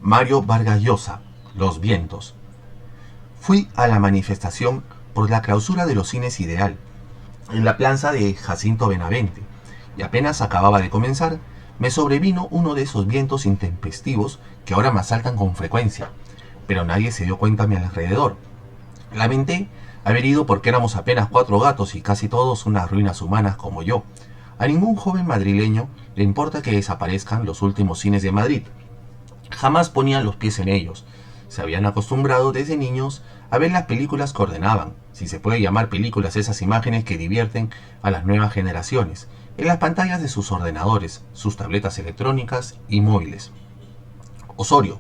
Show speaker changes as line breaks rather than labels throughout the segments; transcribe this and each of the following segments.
Mario Vargas Llosa, Los vientos. Fui a la manifestación por la clausura de los cines Ideal, en la plaza de Jacinto Benavente, y apenas acababa de comenzar, me sobrevino uno de esos vientos intempestivos que ahora me asaltan con frecuencia, pero nadie se dio cuenta a mi alrededor. Lamenté haber ido porque éramos apenas 4 gatos y casi todos unas ruinas humanas como yo. A ningún joven madrileño le importa que desaparezcan los últimos cines de Madrid. Jamás ponían los pies en ellos. Se habían acostumbrado desde niños a ver las películas que ordenaban, si se puede llamar películas esas imágenes que divierten a las nuevas generaciones, en las pantallas de sus ordenadores, sus tabletas electrónicas y móviles. Osorio,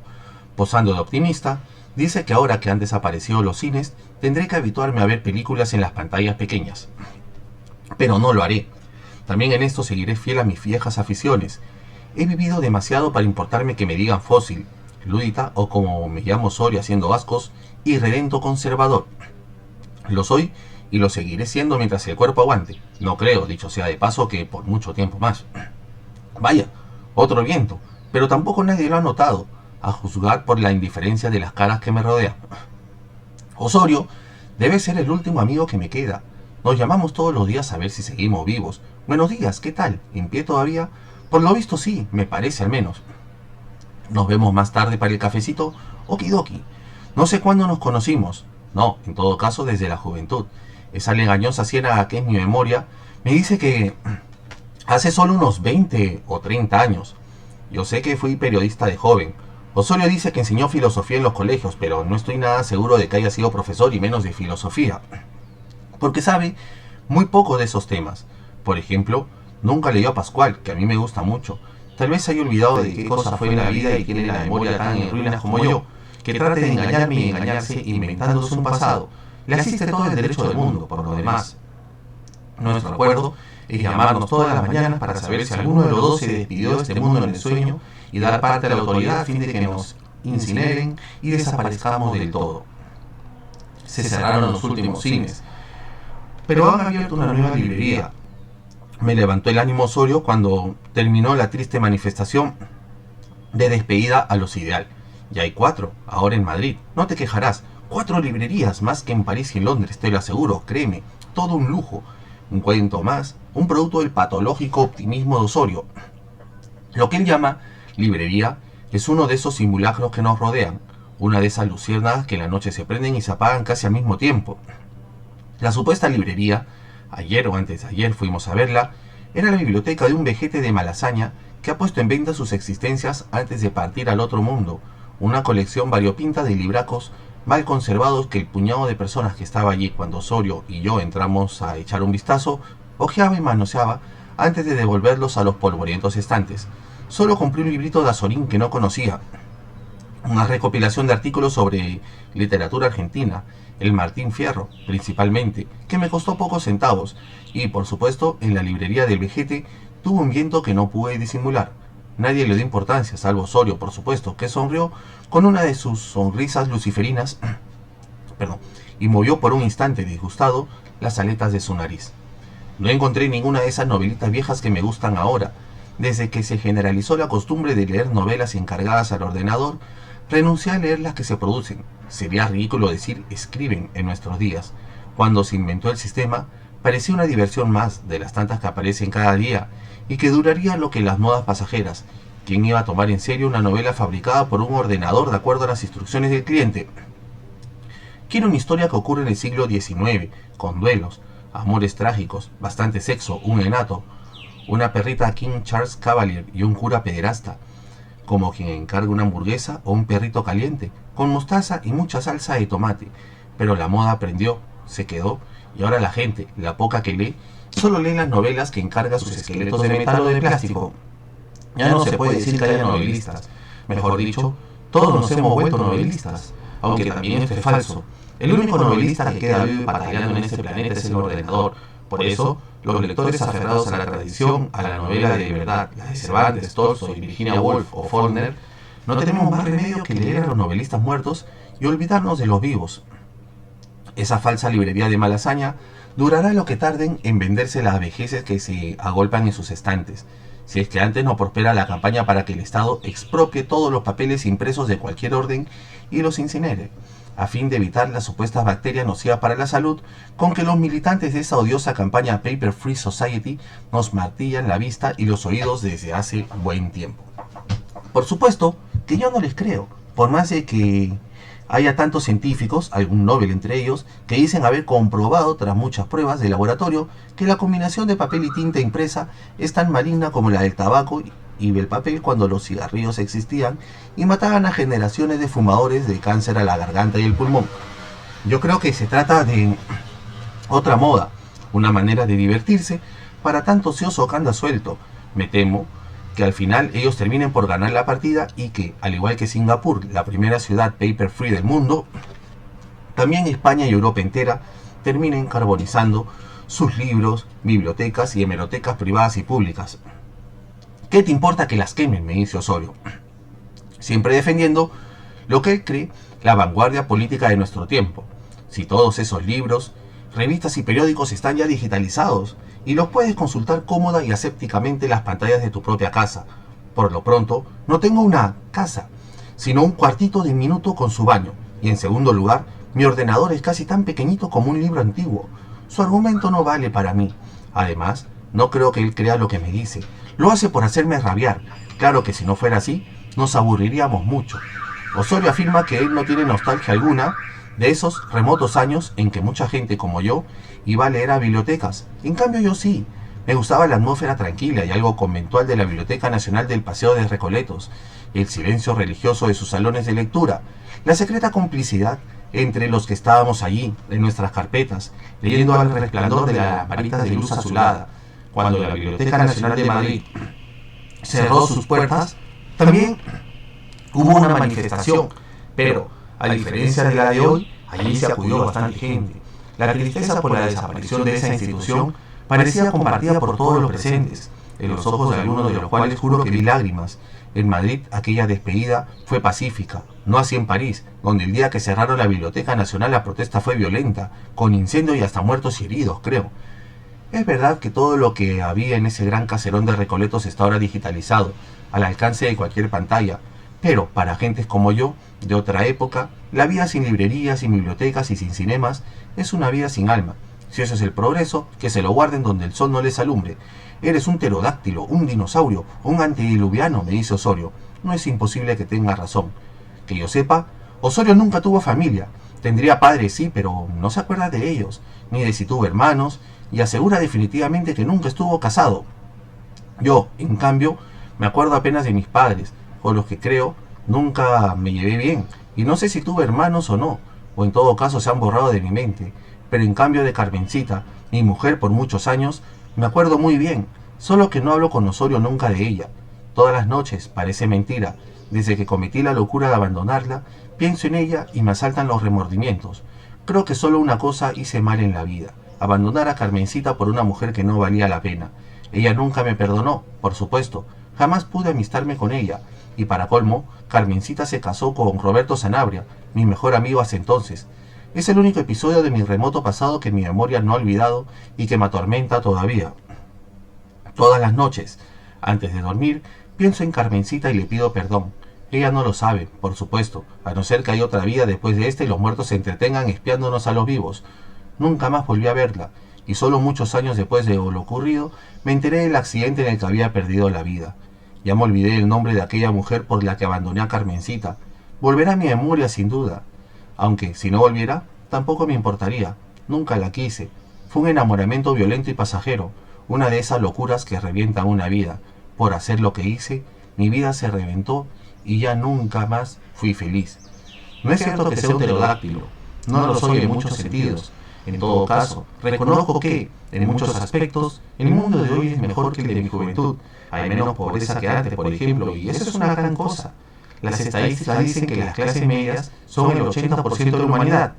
posando de optimista, dice que ahora que han desaparecido los cines, tendré que habituarme a ver películas en las pantallas pequeñas. Pero no lo haré. También en esto seguiré fiel a mis viejas aficiones. He vivido demasiado para importarme que me digan fósil, ludita o como me llamo Osorio haciendo ascos, irredento conservador. Lo soy y lo seguiré siendo mientras el cuerpo aguante. No creo, dicho sea de paso, que por mucho tiempo más. Vaya, otro viento, pero tampoco nadie lo ha notado, a juzgar por la indiferencia de las caras que me rodean. Osorio debe ser el último amigo que me queda. Nos llamamos todos los días a ver si seguimos vivos. Buenos días, ¿qué tal? ¿En pie todavía? Por lo visto sí, me parece al menos. Nos vemos más tarde para el cafecito. Okidoki. No sé cuándo nos conocimos. No, en todo caso desde la juventud. Esa legañosa ciénaga que es mi memoria me dice que hace solo unos 20 o 30 años. Yo sé que fui periodista de joven. Osorio dice que enseñó filosofía en los colegios, pero no estoy nada seguro de que haya sido profesor y menos de filosofía. Porque sabe muy poco de esos temas. Por ejemplo, nunca leyó a Pascual, que a mí me gusta mucho. Tal vez haya olvidado de qué cosa fue en la vida y tiene la memoria tan en ruinas como yo, que trate de engañarme y engañarse inventándose un pasado. Le asiste todo el derecho del mundo, por lo demás. Nuestro acuerdo es llamarnos todas las mañanas para saber si alguno de los dos se despidió de este mundo en el sueño y dar parte a la autoridad a fin de que nos incineren y desaparezcamos del todo. Se cerraron los últimos cines, pero han abierto una nueva librería. Me levantó el ánimo Osorio cuando terminó la triste manifestación de despedida a los Ideal. Ya hay 4, ahora en Madrid. No te quejarás. 4 librerías, más que en París y en Londres, te lo aseguro, créeme. Todo un lujo. Un cuento más, un producto del patológico optimismo de Osorio. Lo que él llama librería es uno de esos simulacros que nos rodean, una de esas luciérnagas que en la noche se prenden y se apagan casi al mismo tiempo. La supuesta librería, ayer o antes de ayer fuimos a verla, era la biblioteca de un vejete de Malasaña que ha puesto en venta sus existencias antes de partir al otro mundo, una colección variopinta de libracos mal conservados que el puñado de personas que estaba allí cuando Osorio y yo entramos a echar un vistazo, hojeaba y manoseaba antes de devolverlos a los polvorientos estantes. Solo compré un librito de Azorín que no conocía, una recopilación de artículos sobre literatura argentina, el Martín Fierro, principalmente, que me costó pocos centavos, y por supuesto en la librería del vejete tuvo un viento que no pude disimular. Nadie le dio importancia, salvo Osorio, por supuesto, que sonrió con una de sus sonrisas luciferinas y movió por un instante disgustado las aletas de su nariz. No encontré ninguna de esas novelitas viejas que me gustan ahora. Desde que se generalizó la costumbre de leer novelas encargadas al ordenador, renuncié a leer las que se producen. Sería ridículo decir escriben en nuestros días. Cuando se inventó el sistema, parecía una diversión más de las tantas que aparecen cada día y que duraría lo que las modas pasajeras. ¿Quién iba a tomar en serio una novela fabricada por un ordenador de acuerdo a las instrucciones del cliente? Quiero una historia que ocurre en el siglo XIX, con duelos, amores trágicos, bastante sexo, un enato, una perrita King Charles Cavalier y un cura pederasta, como quien encarga una hamburguesa o un perrito caliente, con mostaza y mucha salsa de tomate. Pero la moda aprendió, se quedó, y ahora la gente, la poca que lee, solo lee las novelas que encarga sus esqueletos de metal o de plástico. Ya no se puede decir que haya novelistas. Mejor dicho, todos nos hemos vuelto novelistas, aunque también esto es falso. El único novelista que queda vivo y batallando en este planeta es el ordenador. Por eso, los lectores aferrados a la tradición, a la novela de verdad, la de Cervantes, Tolstoy, Virginia Woolf o Faulkner, no tenemos más remedio que leer a los novelistas muertos y olvidarnos de los vivos. Esa falsa librería de Malasaña durará lo que tarden en venderse las vejeces que se agolpan en sus estantes. si es que antes no prospera la campaña para que el Estado expropie todos los papeles impresos de cualquier orden y los incinere, a fin de evitar las supuestas bacterias nocivas para la salud con que los militantes de esa odiosa campaña Paper Free Society nos martillan la vista y los oídos desde hace buen tiempo. Por supuesto que yo no les creo, por más de que haya tantos científicos, algún Nobel entre ellos, que dicen haber comprobado tras muchas pruebas de laboratorio que la combinación de papel y tinta impresa es tan maligna como la del tabaco y del papel cuando los cigarrillos existían y mataban a generaciones de fumadores de cáncer a la garganta y el pulmón. Yo creo que se trata de otra moda, una manera de divertirse para tanto ocioso que anda suelto. Me temo que al final ellos terminen por ganar la partida y que, al igual que Singapur, la primera ciudad paper free del mundo, también España y Europa entera terminen carbonizando sus libros, bibliotecas y hemerotecas privadas y públicas. ¿Qué te importa que las quemen?, me dice Osorio, siempre defendiendo lo que él cree la vanguardia política de nuestro tiempo. Si todos esos libros, revistas y periódicos están ya digitalizados y los puedes consultar cómoda y asépticamente en las pantallas de tu propia casa. Por lo pronto, no tengo una casa, sino un cuartito diminuto con su baño. Y en segundo lugar, mi ordenador es casi tan pequeñito como un libro antiguo. Su argumento no vale para mí. Además, no creo que él crea lo que me dice. Lo hace por hacerme rabiar. Claro que si no fuera así, nos aburriríamos mucho. Osorio afirma que él no tiene nostalgia alguna de esos remotos años en que mucha gente como yo iba a leer a bibliotecas. En cambio yo sí. Me gustaba la atmósfera tranquila y algo conventual de la Biblioteca Nacional del Paseo de Recoletos, el silencio religioso de sus salones de lectura, la secreta complicidad entre los que estábamos allí, en nuestras carpetas, leyendo al resplandor de las lamparitas de luz azulada. Cuando la Biblioteca Nacional de Madrid cerró sus puertas, también hubo una manifestación, pero, a diferencia de la de hoy, allí se acudió bastante gente. La tristeza por la desaparición de esa institución parecía compartida por todos los presentes, en los ojos de algunos de los cuales juro que vi lágrimas. En Madrid aquella despedida fue pacífica, no así en París, donde el día que cerraron la Biblioteca Nacional la protesta fue violenta, con incendio y hasta muertos y heridos, creo. Es verdad que todo lo que había en ese gran caserón de Recoletos está ahora digitalizado, al alcance de cualquier pantalla, pero para gentes como yo, de otra época, la vida sin librerías, sin bibliotecas y sin cinemas es una vida sin alma. Si eso es el progreso, que se lo guarden donde el sol no les alumbre. Eres un pterodáctilo, un dinosaurio, un antediluviano, me dice Osorio. No es imposible que tenga razón. Que yo sepa, Osorio nunca tuvo familia. Tendría padres, sí, pero no se acuerda de ellos, ni de si tuvo hermanos, y asegura definitivamente que nunca estuvo casado. Yo, en cambio, me acuerdo apenas de mis padres, con los que creo nunca me llevé bien, y no sé si tuve hermanos o no, o en todo caso se han borrado de mi mente, pero en cambio de Carmencita, mi mujer por muchos años, me acuerdo muy bien, solo que no hablo con Osorio nunca de ella. Todas las noches, parece mentira, desde que cometí la locura de abandonarla, pienso en ella y me asaltan los remordimientos. Creo que solo una cosa hice mal en la vida, abandonar a Carmencita por una mujer que no valía la pena. Ella nunca me perdonó, por supuesto, jamás pude amistarme con ella, y para colmo, Carmencita se casó con Roberto Sanabria, mi mejor amigo hasta entonces. Es el único episodio de mi remoto pasado que mi memoria no ha olvidado y que me atormenta todavía. Todas las noches, antes de dormir, pienso en Carmencita y le pido perdón. Ella no lo sabe, por supuesto, a no ser que haya otra vida después de esta y los muertos se entretengan espiándonos a los vivos. Nunca más volví a verla, y solo muchos años después de lo ocurrido, me enteré del accidente en el que había perdido la vida. Ya me olvidé el nombre de aquella mujer por la que abandoné a Carmencita. Volverá a mi memoria sin duda. Aunque, si no volviera, tampoco me importaría. Nunca la quise. Fue un enamoramiento violento y pasajero, una de esas locuras que revientan una vida. Por hacer lo que hice, mi vida se reventó y ya nunca más fui feliz. No es cierto que sea un pterodáctilo. No lo soy en muchos sentidos. En todo caso, reconozco que, en muchos aspectos, el mundo de hoy es mejor que el de mi juventud. Hay menos pobreza que antes, por ejemplo, y eso es una gran cosa. Las estadísticas dicen que las clases medias son el 80% de la humanidad.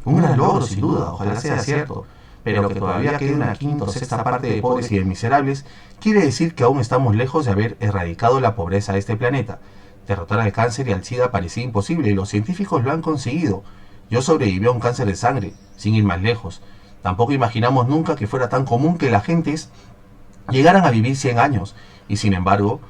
Un gran logro, sin duda, ojalá sea cierto. Pero que todavía quede una quinta o sexta parte de pobres y de miserables, quiere decir que aún estamos lejos de haber erradicado la pobreza de este planeta. Derrotar al cáncer y al SIDA parecía imposible y los científicos lo han conseguido. Yo sobreviví a un cáncer de sangre, sin ir más lejos. Tampoco imaginamos nunca que fuera tan común que las gentes llegaran a vivir 100 años. Y sin embargo,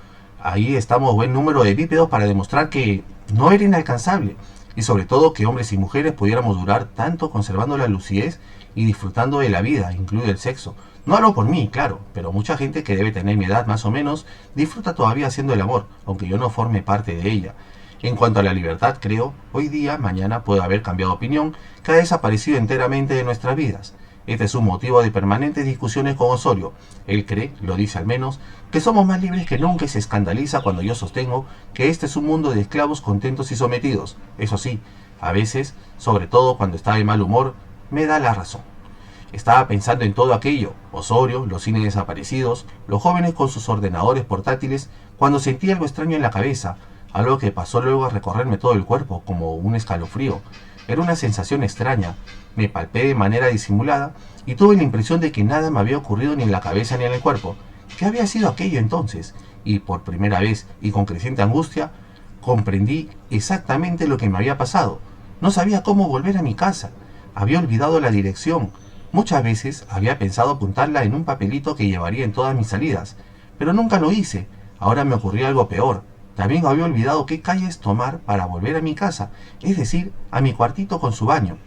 ahí estamos buen número de bípedos para demostrar que no era inalcanzable. Y sobre todo que hombres y mujeres pudiéramos durar tanto conservando la lucidez y disfrutando de la vida, incluido el sexo. No hablo por mí, claro, pero mucha gente que debe tener mi edad más o menos disfruta todavía haciendo el amor, aunque yo no forme parte de ella. En cuanto a la libertad, creo, hoy día, mañana puedo haber cambiado de opinión, que ha desaparecido enteramente de nuestras vidas. Este es un motivo de permanentes discusiones con Osorio. Él cree, lo dice al menos, que somos más libres que nunca y se escandaliza cuando yo sostengo que este es un mundo de esclavos contentos y sometidos. Eso sí, a veces, sobre todo cuando está de mal humor, me da la razón. Estaba pensando en todo aquello, Osorio, los cines desaparecidos, los jóvenes con sus ordenadores portátiles, cuando sentí algo extraño en la cabeza, algo que pasó luego a recorrerme todo el cuerpo, como un escalofrío. Era una sensación extraña. Me palpé de manera disimulada y tuve la impresión de que nada me había ocurrido ni en la cabeza ni en el cuerpo. ¿Qué había sido aquello entonces? Y por primera vez, y con creciente angustia, comprendí exactamente lo que me había pasado. No sabía cómo volver a mi casa. Había olvidado la dirección. Muchas veces había pensado apuntarla en un papelito que llevaría en todas mis salidas, pero nunca lo hice. Ahora me ocurrió algo peor. También había olvidado qué calles tomar para volver a mi casa, es decir, a mi cuartito con su baño.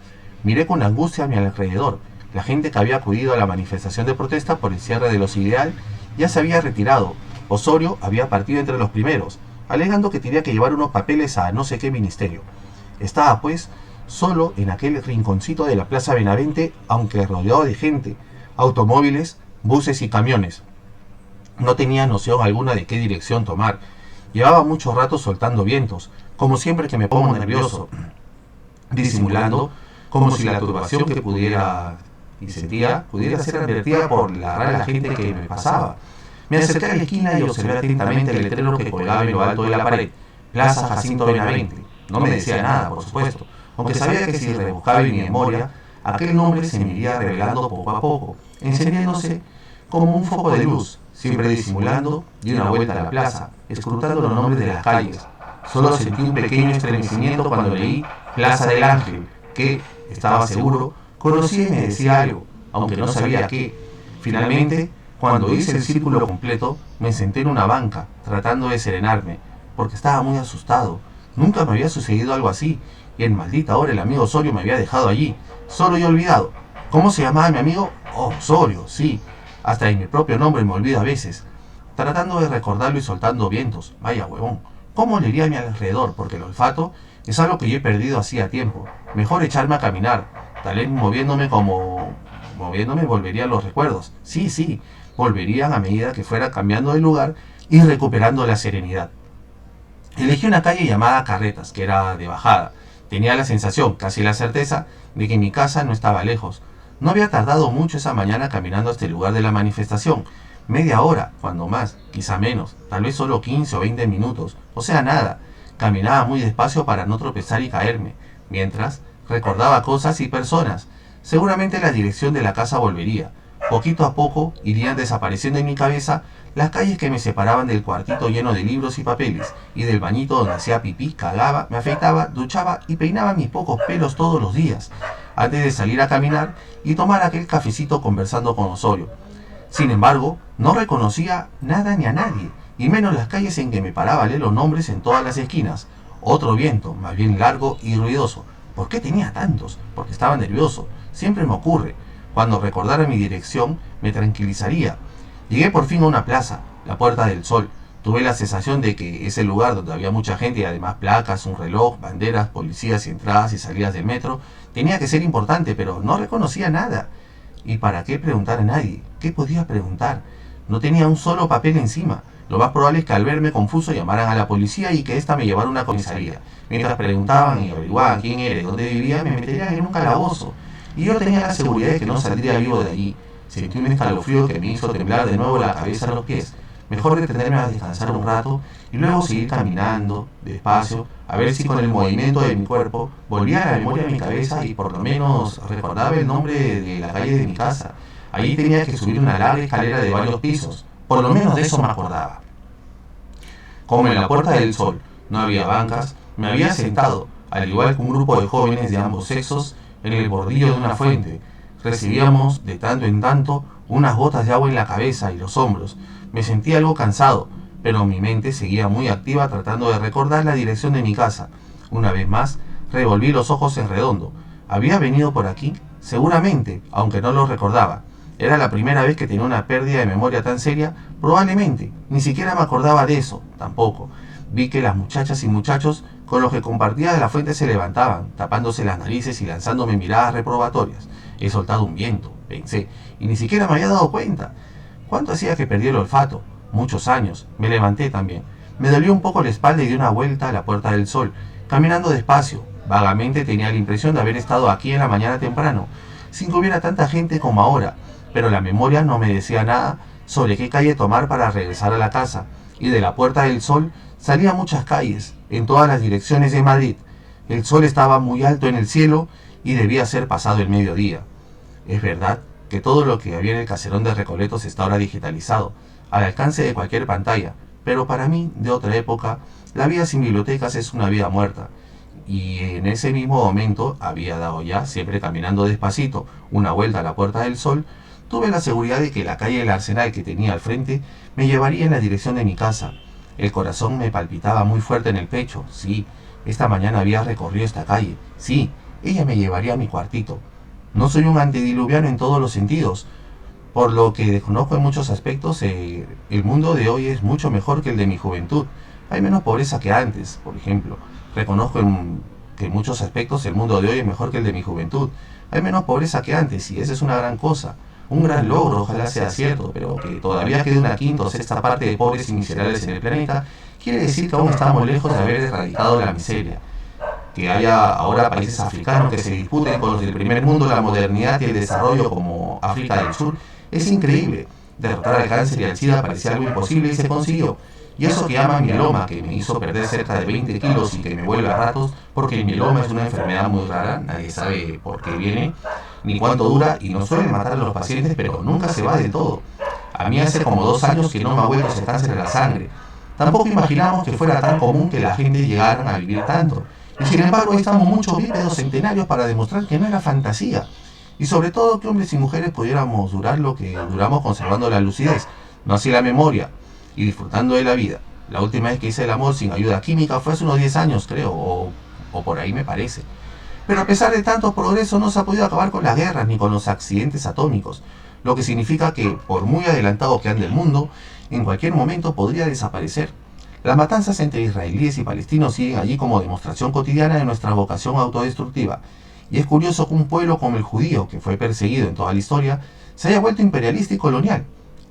Miré con angustia a mi alrededor. La gente que había acudido a la manifestación de protesta por el cierre de los Ideal ya se había retirado. Osorio había partido entre los primeros, alegando que tenía que llevar unos papeles a no sé qué ministerio. Estaba, pues, solo en aquel rinconcito de la Plaza Benavente, aunque rodeado de gente, automóviles, buses y camiones. No tenía noción alguna de qué dirección tomar. Llevaba mucho rato soltando vientos, como siempre que me pongo nervioso, disimulando como si la turbación que pudiera y sentía pudiera ser advertida por la rara gente que me pasaba. Me acerqué a la esquina y observé atentamente el letrero que colgaba en lo alto de la pared, Plaza Jacinto Benavente. No me decía nada, por supuesto, aunque sabía que si rebuscaba en mi memoria, aquel nombre se me iría revelando poco a poco, encendiéndose como un foco de luz. Siempre disimulando, di una vuelta a la plaza, escrutando los nombres de las calles. Solo sentí un pequeño estremecimiento cuando leí Plaza del Ángel, que, estaba seguro, conocía y me decía algo, aunque no sabía qué. Finalmente, cuando hice el círculo completo, me senté en una banca, tratando de serenarme, porque estaba muy asustado. Nunca me había sucedido algo así, y en maldita hora el amigo Osorio me había dejado allí, solo y olvidado. ¿Cómo se llamaba mi amigo? Oh, Osorio, sí. Hasta en mi propio nombre me olvido a veces. Tratando de recordarlo y soltando vientos. Vaya huevón. ¿Cómo olería a mi alrededor? Porque el olfato es algo que yo he perdido hacía tiempo. Mejor echarme a caminar. Tal vez moviéndome volverían los recuerdos. Sí, volverían a medida que fuera cambiando de lugar y recuperando la serenidad. Elegí una calle llamada Carretas, que era de bajada. Tenía la sensación, casi la certeza, de que mi casa no estaba lejos. No había tardado mucho esa mañana caminando hasta el lugar de la manifestación. Media hora, cuando más, quizá menos, tal vez solo 15 o 20 minutos, o sea, nada. Caminaba muy despacio para no tropezar y caerme, mientras recordaba cosas y personas. Seguramente la dirección de la casa volvería. Poquito a poco irían desapareciendo en mi cabeza las calles que me separaban del cuartito lleno de libros y papeles, y del bañito donde hacía pipí, cagaba, me afeitaba, duchaba y peinaba mis pocos pelos todos los días, antes de salir a caminar y tomar aquel cafecito conversando con Osorio. Sin embargo, no reconocía nada ni a nadie, y menos las calles en que me paraba a leer los nombres en todas las esquinas. Otro viento, más bien largo y ruidoso. ¿Por qué tenía tantos? Porque estaba nervioso. Siempre me ocurre. Cuando recordara mi dirección, me tranquilizaría. Llegué por fin a una plaza, la Puerta del Sol. Tuve la sensación de que ese lugar donde había mucha gente y además placas, un reloj, banderas, policías y entradas y salidas del metro, tenía que ser importante, pero no reconocía nada. ¿Y para qué preguntar a nadie? ¿Qué podía preguntar? No tenía un solo papel encima. Lo más probable es que al verme confuso llamaran a la policía y que ésta me llevara a una comisaría. Mientras preguntaban y averiguaban quién era y dónde vivía, me meterían en un calabozo. Y yo tenía la seguridad de que no saldría vivo de allí. Sentí un escalofrío que me hizo temblar de nuevo la cabeza a los pies. Mejor detenerme a descansar un rato y luego seguir caminando, despacio, a ver si con el movimiento de mi cuerpo volvía a la memoria de mi cabeza y por lo menos recordaba el nombre de la calle de mi casa. Allí tenía que subir una larga escalera de varios pisos. Por lo menos de eso me acordaba. Como en la Puerta del Sol no había bancas, me había sentado, al igual que un grupo de jóvenes de ambos sexos, en el bordillo de una fuente. Recibíamos, de tanto en tanto, unas gotas de agua en la cabeza y los hombros. Me sentí algo cansado, pero mi mente seguía muy activa tratando de recordar la dirección de mi casa. Una vez más, revolví los ojos en redondo. ¿Había venido por aquí? Seguramente, aunque no lo recordaba. Era la primera vez que tenía una pérdida de memoria tan seria, probablemente. Ni siquiera me acordaba de eso, tampoco. Vi que las muchachas y muchachos con los que compartía de la fuente se levantaban, tapándose las narices y lanzándome miradas reprobatorias. He soltado un viento, pensé, y ni siquiera me había dado cuenta. ¿Cuánto hacía que perdí el olfato? Muchos años. Me levanté también. Me dolió un poco la espalda y di una vuelta a la Puerta del Sol, caminando despacio. Vagamente tenía la impresión de haber estado aquí en la mañana temprano, sin que hubiera tanta gente como ahora, pero la memoria no me decía nada sobre qué calle tomar para regresar a la casa, y de la Puerta del Sol salía muchas calles, en todas las direcciones de Madrid. El sol estaba muy alto en el cielo y debía ser pasado el mediodía. Es verdad que todo lo que había en el caserón de Recoletos está ahora digitalizado, al alcance de cualquier pantalla, pero para mí, de otra época, la vida sin bibliotecas es una vida muerta. Y en ese mismo momento había dado ya, siempre caminando despacito, una vuelta a la Puerta del Sol. Tuve la seguridad de que la calle del Arsenal que tenía al frente me llevaría en la dirección de mi casa. El corazón me palpitaba muy fuerte en el pecho. Sí, esta mañana había recorrido esta calle. Sí, ella me llevaría a mi cuartito. No soy un antediluviano en todos los sentidos, por lo que desconozco en muchos aspectos. El mundo de hoy es mucho mejor que el de mi juventud. Hay menos pobreza que antes, por ejemplo. Reconozco que en muchos aspectos el mundo de hoy es mejor que el de mi juventud. Hay menos pobreza que antes y esa es una gran cosa. Un gran logro, ojalá sea cierto, pero que todavía quede una quinta o sexta parte de pobres y miserables en el planeta, quiere decir que aún estamos lejos de haber erradicado la miseria. Que haya ahora países africanos que se disputen con los del primer mundo la modernidad y el desarrollo como África del Sur es increíble. Derrotar al cáncer y al SIDA parecía algo imposible y se consiguió. Y eso que llaman mieloma, que me hizo perder cerca de 20 kilos y que me vuelve a ratos, porque el mieloma es una enfermedad muy rara, nadie sabe por qué viene, ni cuánto dura, y no suele matar a los pacientes, pero nunca se va del todo. A mí hace como 2 años que no me ha vuelto ese cáncer en la sangre. Tampoco imaginamos que fuera tan común que la gente llegara a vivir tanto. Y sin embargo, ahí estamos muchos bípedos centenarios para demostrar que no era fantasía. Y sobre todo que hombres y mujeres pudiéramos durar lo que duramos conservando la lucidez, no así la memoria, y disfrutando de la vida. La última vez que hice el amor sin ayuda química fue hace unos 10 años, creo, o por ahí me parece. Pero a pesar de tanto progreso no se ha podido acabar con las guerras ni con los accidentes atómicos, lo que significa que, por muy adelantado que ande el mundo, en cualquier momento podría desaparecer. Las matanzas entre israelíes y palestinos siguen allí como demostración cotidiana de nuestra vocación autodestructiva. Y es curioso que un pueblo como el judío, que fue perseguido en toda la historia, se haya vuelto imperialista y colonial,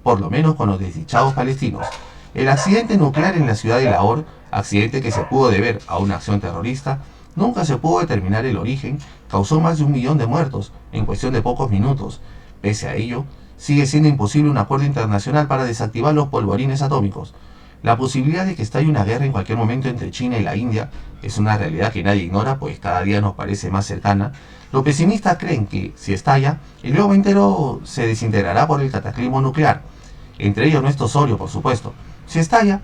por lo menos con los desdichados palestinos. El accidente nuclear en la ciudad de Lahore, accidente que se pudo deber a una acción terrorista, nunca se pudo determinar el origen, causó más de 1 millón de muertos en cuestión de pocos minutos. Pese a ello, sigue siendo imposible un acuerdo internacional para desactivar los polvorines atómicos. La posibilidad de que estalle una guerra en cualquier momento entre China y la India es una realidad que nadie ignora, pues cada día nos parece más cercana. Los pesimistas creen que, si estalla, el globo entero se desintegrará por el cataclismo nuclear. Entre ellos nuestro Osorio, por supuesto. Si estalla,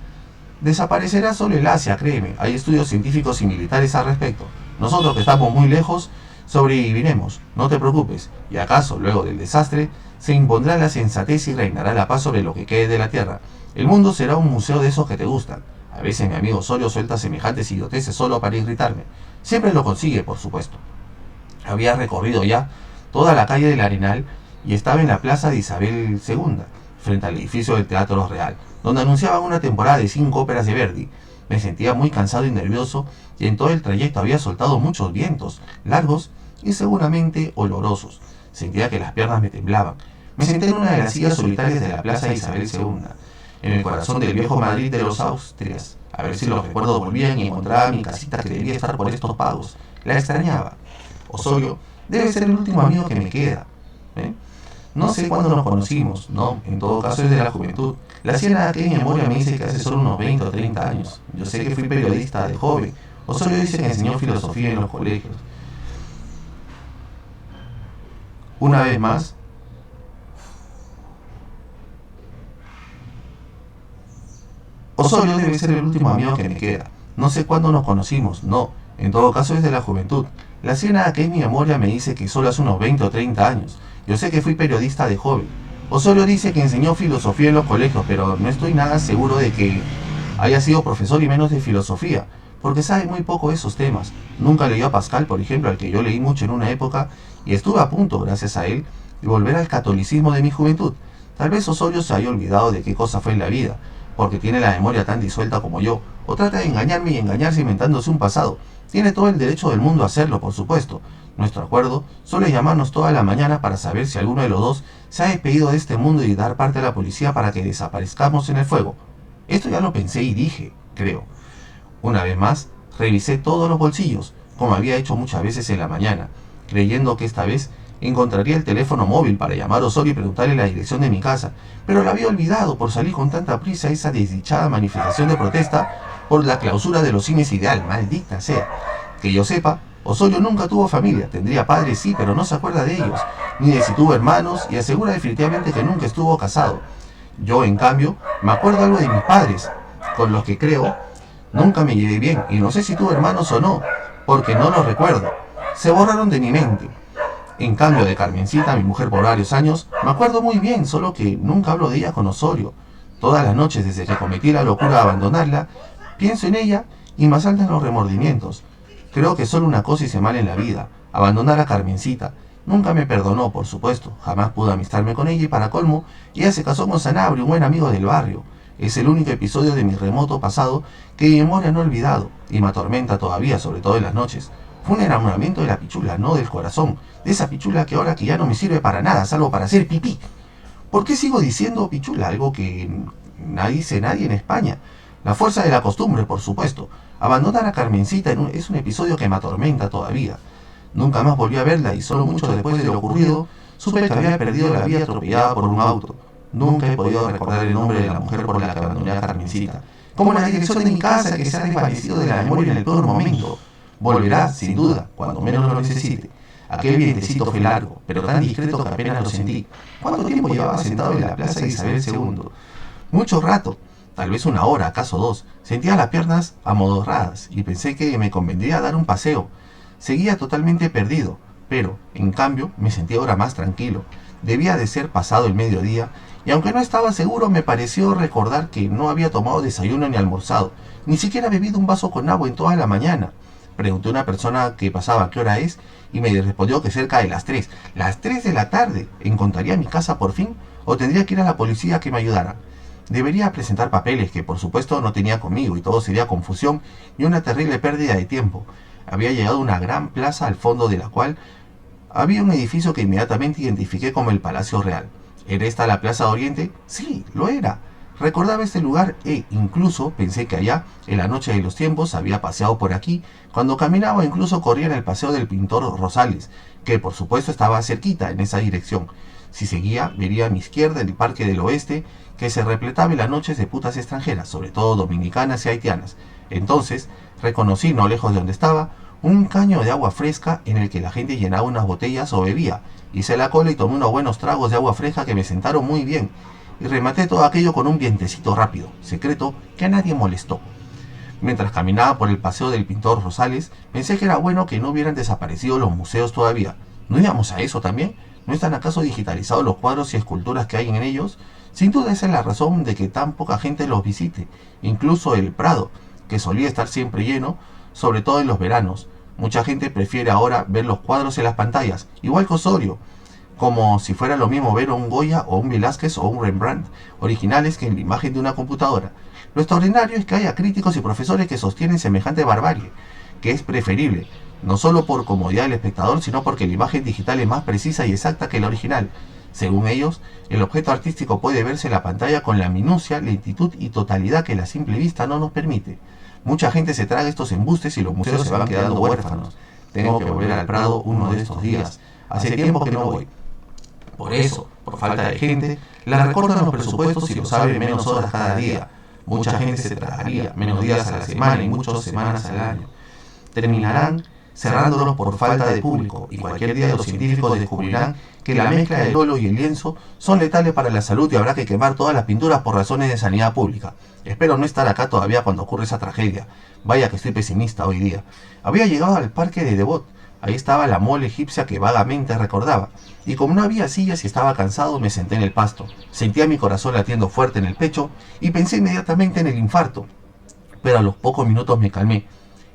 desaparecerá solo el Asia, créeme. Hay estudios científicos y militares al respecto. Nosotros, que estamos muy lejos, sobreviviremos, no te preocupes. Y acaso, luego del desastre, se impondrá la sensatez y reinará la paz sobre lo que quede de la Tierra. El mundo será un museo de esos que te gustan. A veces mi amigo Osorio suelta semejantes idioteces solo para irritarme. Siempre lo consigue, por supuesto. Había recorrido ya toda la calle del Arenal y estaba en la plaza de Isabel II, frente al edificio del Teatro Real, donde anunciaban una temporada de 5 óperas de Verdi. Me sentía muy cansado y nervioso, y en todo el trayecto había soltado muchos vientos, largos y seguramente olorosos. Sentía que las piernas me temblaban. Me senté en una de las sillas solitarias de la plaza de Isabel II, en el corazón del viejo Madrid de los Austrias, a ver si los recuerdos volvían y encontraba mi casita que debía estar por estos pagos. La extrañaba. Osorio debe ser el último amigo que me queda. No sé cuándo nos conocimos, no, en todo caso es de la juventud. La ciénaga que en memoria me dice que hace solo unos 20 o 30 años. Yo sé que fui periodista de joven. Osorio dice que enseñó filosofía en los colegios. Una vez más, Osorio debe ser el último amigo que me queda. No sé cuándo nos conocimos, no, en todo caso es de la juventud. La ciénaga que es mi memoria me dice que solo hace unos 20 o 30 años. Yo sé que fui periodista de joven. Osorio dice que enseñó filosofía en los colegios, pero no estoy nada seguro de que haya sido profesor y menos de filosofía, porque sabe muy poco de esos temas. Nunca leyó a Pascal, por ejemplo, al que yo leí mucho en una época, y estuve a punto, gracias a él, de volver al catolicismo de mi juventud. Tal vez Osorio se haya olvidado de qué cosa fue en la vida, porque tiene la memoria tan disuelta como yo, o trata de engañarme y engañarse inventándose un pasado. Tiene todo el derecho del mundo a hacerlo, por supuesto. Nuestro acuerdo solo es llamarnos toda la mañana para saber si alguno de los dos se ha despedido de este mundo y dar parte a la policía para que desaparezcamos en el fuego. Esto ya lo pensé y dije, creo. Una vez más, revisé todos los bolsillos, como había hecho muchas veces en la mañana, creyendo que esta vez encontraría el teléfono móvil para llamar a Osorio y preguntarle la dirección de mi casa, pero lo había olvidado por salir con tanta prisa a esa desdichada manifestación de protesta por la clausura de los cines Ideal, maldita sea. Que yo sepa, Osorio nunca tuvo familia, tendría padres sí, pero no se acuerda de ellos, ni de si tuvo hermanos, y asegura definitivamente que nunca estuvo casado. Yo, en cambio, me acuerdo algo de mis padres, con los que creo nunca me llevé bien, y no sé si tuve hermanos o no, porque no los recuerdo. Se borraron de mi mente. En cambio de Carmencita, mi mujer por varios años, me acuerdo muy bien, solo que nunca hablo de ella con Osorio. Todas las noches desde que cometí la locura de abandonarla, pienso en ella y me asaltan los remordimientos. Creo que solo una cosa hice mal en la vida, abandonar a Carmencita. Nunca me perdonó, por supuesto, jamás pude amistarme con ella y para colmo, ella se casó con Sanabria, un buen amigo del barrio. Es el único episodio de mi remoto pasado que mi memoria no ha olvidado y me atormenta todavía, sobre todo en las noches. Fue un enamoramiento de la pichula, no del corazón, de esa pichula que ahora que ya no me sirve para nada, salvo para hacer pipí. ¿Por qué sigo diciendo pichula? Algo que nadie dice nadie en España. La fuerza de la costumbre, por supuesto. Abandonar a Carmencita es un episodio que me atormenta todavía. Nunca más volví a verla y solo mucho después de lo ocurrido supe que había perdido la vida atropellada por un auto. Nunca he podido recordar el nombre de la mujer por la que abandoné a Carmencita. Como la dirección de mi casa que se ha desvanecido de la memoria en el peor momento. Volverá, sin duda, cuando menos lo necesite. Aquel vientecito fue largo, pero tan discreto que apenas lo sentí. ¿Cuánto tiempo llevaba sentado en la plaza de Isabel II? Mucho rato, tal vez una hora, acaso dos. Sentía las piernas amodorradas y pensé que me convendría dar un paseo. Seguía totalmente perdido, pero, en cambio, me sentía ahora más tranquilo. Debía de ser pasado el mediodía, y aunque no estaba seguro, me pareció recordar que no había tomado desayuno ni almorzado, ni siquiera bebido un vaso con agua en toda la mañana. Pregunté a una persona que pasaba qué hora es, y me respondió que cerca de las 3. ¿Las 3 de la tarde? ¿Encontraría mi casa por fin? ¿O tendría que ir a la policía a que me ayudara? Debería presentar papeles que por supuesto no tenía conmigo, y todo sería confusión y una terrible pérdida de tiempo. Había llegado a una gran plaza al fondo de la cual había un edificio que inmediatamente identifiqué como el Palacio Real. ¿Era esta la Plaza de Oriente? Sí, lo era. Recordaba este lugar e incluso pensé que allá, en la noche de los tiempos, había paseado por aquí, cuando caminaba o incluso corría en el paseo del pintor Rosales, que por supuesto estaba cerquita en esa dirección. Si seguía, vería a mi izquierda el Parque del Oeste, que se repletaba en las noches de putas extranjeras, sobre todo dominicanas y haitianas. Entonces, reconocí, no lejos de donde estaba, un caño de agua fresca en el que la gente llenaba unas botellas o bebía. Hice la cola y tomé unos buenos tragos de agua fresca que me sentaron muy bien, y rematé todo aquello con un vientecito rápido, secreto, que a nadie molestó. Mientras caminaba por el paseo del pintor Rosales, pensé que era bueno que no hubieran desaparecido los museos todavía. ¿No íbamos a eso también? ¿No están acaso digitalizados los cuadros y esculturas que hay en ellos? Sin duda esa es la razón de que tan poca gente los visite. Incluso el Prado, que solía estar siempre lleno, sobre todo en los veranos. Mucha gente prefiere ahora ver los cuadros en las pantallas, igual que Osorio, como si fuera lo mismo ver a un Goya o un Velázquez o un Rembrandt originales que en la imagen de una computadora. Lo extraordinario es que haya críticos y profesores que sostienen semejante barbarie, que es preferible, no solo por comodidad del espectador, sino porque la imagen digital es más precisa y exacta que la original. Según ellos, el objeto artístico puede verse en la pantalla con la minucia, lentitud y totalidad que la simple vista no nos permite. Mucha gente se traga estos embustes y los museos se van quedando huérfanos. Tengo que volver al Prado uno de estos días. Hace tiempo que no voy. Por eso, por falta de gente, la recortan los presupuestos y lo sabe menos horas cada día. Mucha gente se tragaría menos días a la semana y muchas semanas al año. Terminarán cerrándolos por falta de público, y cualquier día los científicos descubrirán que la mezcla del óleo y el lienzo son letales para la salud y habrá que quemar todas las pinturas por razones de sanidad pública. Espero no estar acá todavía cuando ocurre esa tragedia. Vaya que estoy pesimista hoy día. Había llegado al parque de Devot, Ahí estaba la mole egipcia que vagamente recordaba, y como no había sillas y estaba cansado, me senté en el pasto. Sentía mi corazón latiendo fuerte en el pecho y pensé inmediatamente en el infarto. Pero a los pocos minutos me calmé.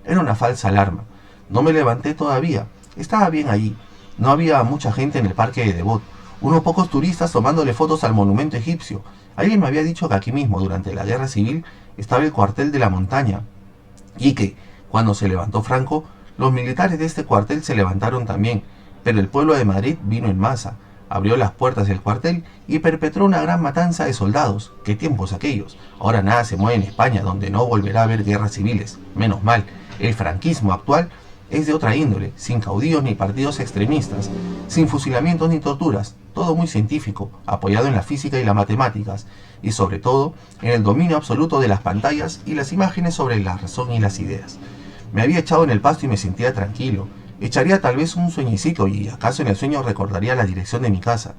Era una falsa alarma. No me levanté todavía. Estaba bien allí. No había mucha gente en el parque de Devot. Unos pocos turistas tomándole fotos al monumento egipcio. Alguien me había dicho que aquí mismo, durante la guerra civil, estaba el cuartel de la montaña. Y que, cuando se levantó Franco, los militares de este cuartel se levantaron también. Pero el pueblo de Madrid vino en masa, abrió las puertas del cuartel y perpetró una gran matanza de soldados. ¿Qué tiempos aquellos? Ahora nada se mueve en España, donde no volverá a haber guerras civiles. Menos mal, el franquismo actual es de otra índole, sin caudillos ni partidos extremistas, sin fusilamientos ni torturas, todo muy científico, apoyado en la física y las matemáticas, y sobre todo en el dominio absoluto de las pantallas y las imágenes sobre la razón y las ideas. Me había echado en el pasto y me sentía tranquilo. Echaría tal vez un sueñecito y acaso en el sueño recordaría la dirección de mi casa.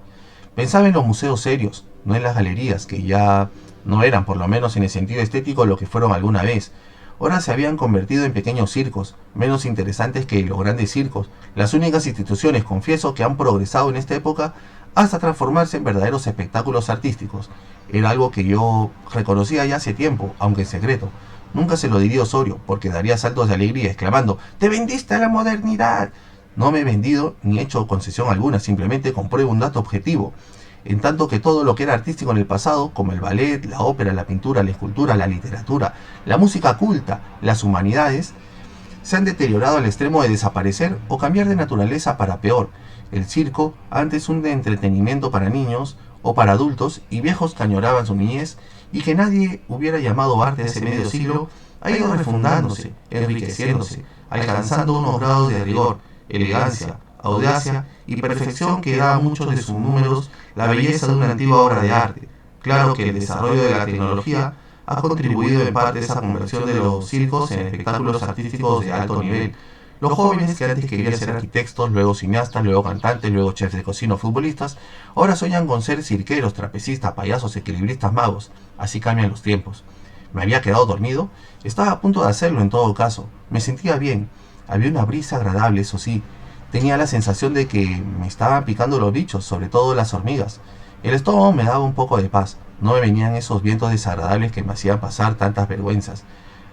Pensaba en los museos serios, no en las galerías, que ya no eran, por lo menos en el sentido estético, lo que fueron alguna vez. Ahora se habían convertido en pequeños circos, menos interesantes que los grandes circos, las únicas instituciones, confieso, que han progresado en esta época hasta transformarse en verdaderos espectáculos artísticos. Era algo que yo reconocía ya hace tiempo, aunque en secreto. Nunca se lo diría a Osorio, porque daría saltos de alegría, exclamando: ¡Te vendiste a la modernidad! No me he vendido ni he hecho concesión alguna, simplemente compruebo un dato objetivo. En tanto que todo lo que era artístico en el pasado, como el ballet, la ópera, la pintura, la escultura, la literatura, la música culta, las humanidades, se han deteriorado al extremo de desaparecer o cambiar de naturaleza para peor. El circo, antes un de entretenimiento para niños o para adultos y viejos que añoraban su niñez y que nadie hubiera llamado arte hace medio siglo, ha ido refundándose, enriqueciéndose, alcanzando unos grados de rigor, elegancia, audacia y perfección que da a muchos de sus números la belleza de una antigua obra de arte. Claro que el desarrollo de la tecnología ha contribuido en parte a esa conversión de los circos en espectáculos artísticos de alto nivel. Los jóvenes que antes querían ser arquitectos, luego cineastas, luego cantantes, luego chefs de cocina o futbolistas, ahora sueñan con ser cirqueros, trapecistas, payasos, equilibristas, magos. Así cambian los tiempos. ¿Me había quedado dormido? Estaba a punto de hacerlo en todo caso. Me sentía bien. Había una brisa agradable, eso sí. Tenía la sensación de que me estaban picando los bichos, sobre todo las hormigas. El estómago me daba un poco de paz. No me venían esos vientos desagradables que me hacían pasar tantas vergüenzas.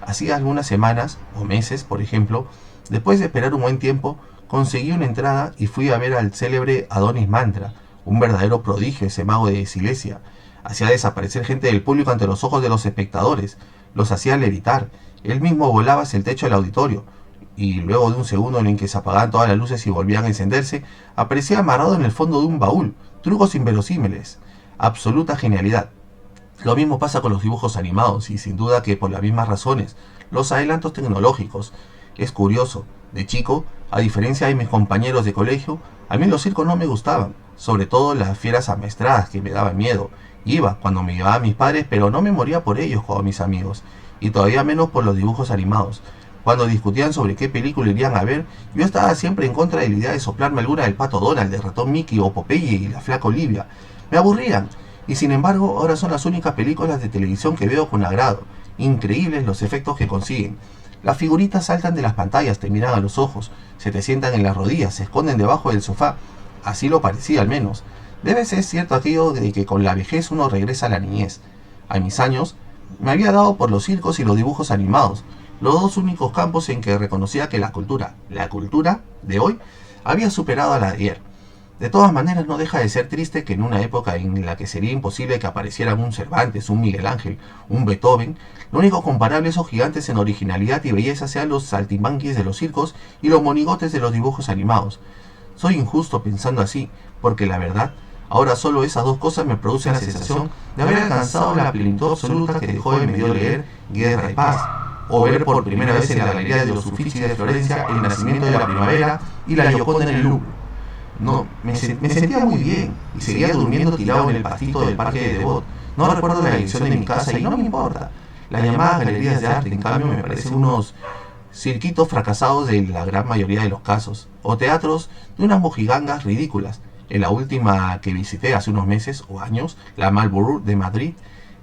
Hacía algunas semanas, o meses, por ejemplo, después de esperar un buen tiempo, conseguí una entrada y fui a ver al célebre Adonis Mantra, un verdadero prodigio ese mago de Silesia. Hacía desaparecer gente del público ante los ojos de los espectadores, los hacía levitar. Él mismo volaba hacia el techo del auditorio, y luego de un segundo en el que se apagaban todas las luces y volvían a encenderse, aparecía amarrado en el fondo de un baúl. Trucos inverosímiles. Absoluta genialidad. Lo mismo pasa con los dibujos animados, y sin duda que por las mismas razones, los adelantos tecnológicos. Es curioso, de chico, a diferencia de mis compañeros de colegio, a mí los circos no me gustaban, sobre todo las fieras amaestradas que me daban miedo. Iba cuando me llevaban mis padres, pero no me moría por ellos como mis amigos, y todavía menos por los dibujos animados. Cuando discutían sobre qué película irían a ver, yo estaba siempre en contra de la idea de soplarme alguna del Pato Donald, del Ratón Mickey o Popeye y la Flaca Olivia. Me aburrían, y sin embargo ahora son las únicas películas de televisión que veo con agrado. Increíbles los efectos que consiguen. Las figuritas saltan de las pantallas, te miran a los ojos, se te sientan en las rodillas, se esconden debajo del sofá. Así lo parecía al menos. Debe ser cierto aquello de que con la vejez uno regresa a la niñez. A mis años me había dado por los circos y los dibujos animados, los dos únicos campos en que reconocía que la cultura de hoy, había superado a la de ayer. De todas maneras, no deja de ser triste que en una época en la que sería imposible que aparecieran un Cervantes, un Miguel Ángel, un Beethoven, lo único comparable a esos gigantes en originalidad y belleza sean los saltimbanquis de los circos y los monigotes de los dibujos animados. Soy injusto pensando así, porque la verdad, ahora solo esas dos cosas me producen la sensación de haber alcanzado la plenitud absoluta que dejó de medio leer Guerra y Paz, o ver por primera vez en la Galería de los Uffizi de Florencia el nacimiento de la primavera y la Gioconda en el Louvre. No, me sentía muy bien y seguía durmiendo tirado en el pastito del parque de Devot. No recuerdo la dirección de mi casa y no me importa. Las llamadas galerías de arte, en cambio, me parecen unos cirquitos fracasados de la gran mayoría de los casos, o teatros de unas mojigangas ridículas. En la última que visité hace unos meses o años, la Malborough de Madrid,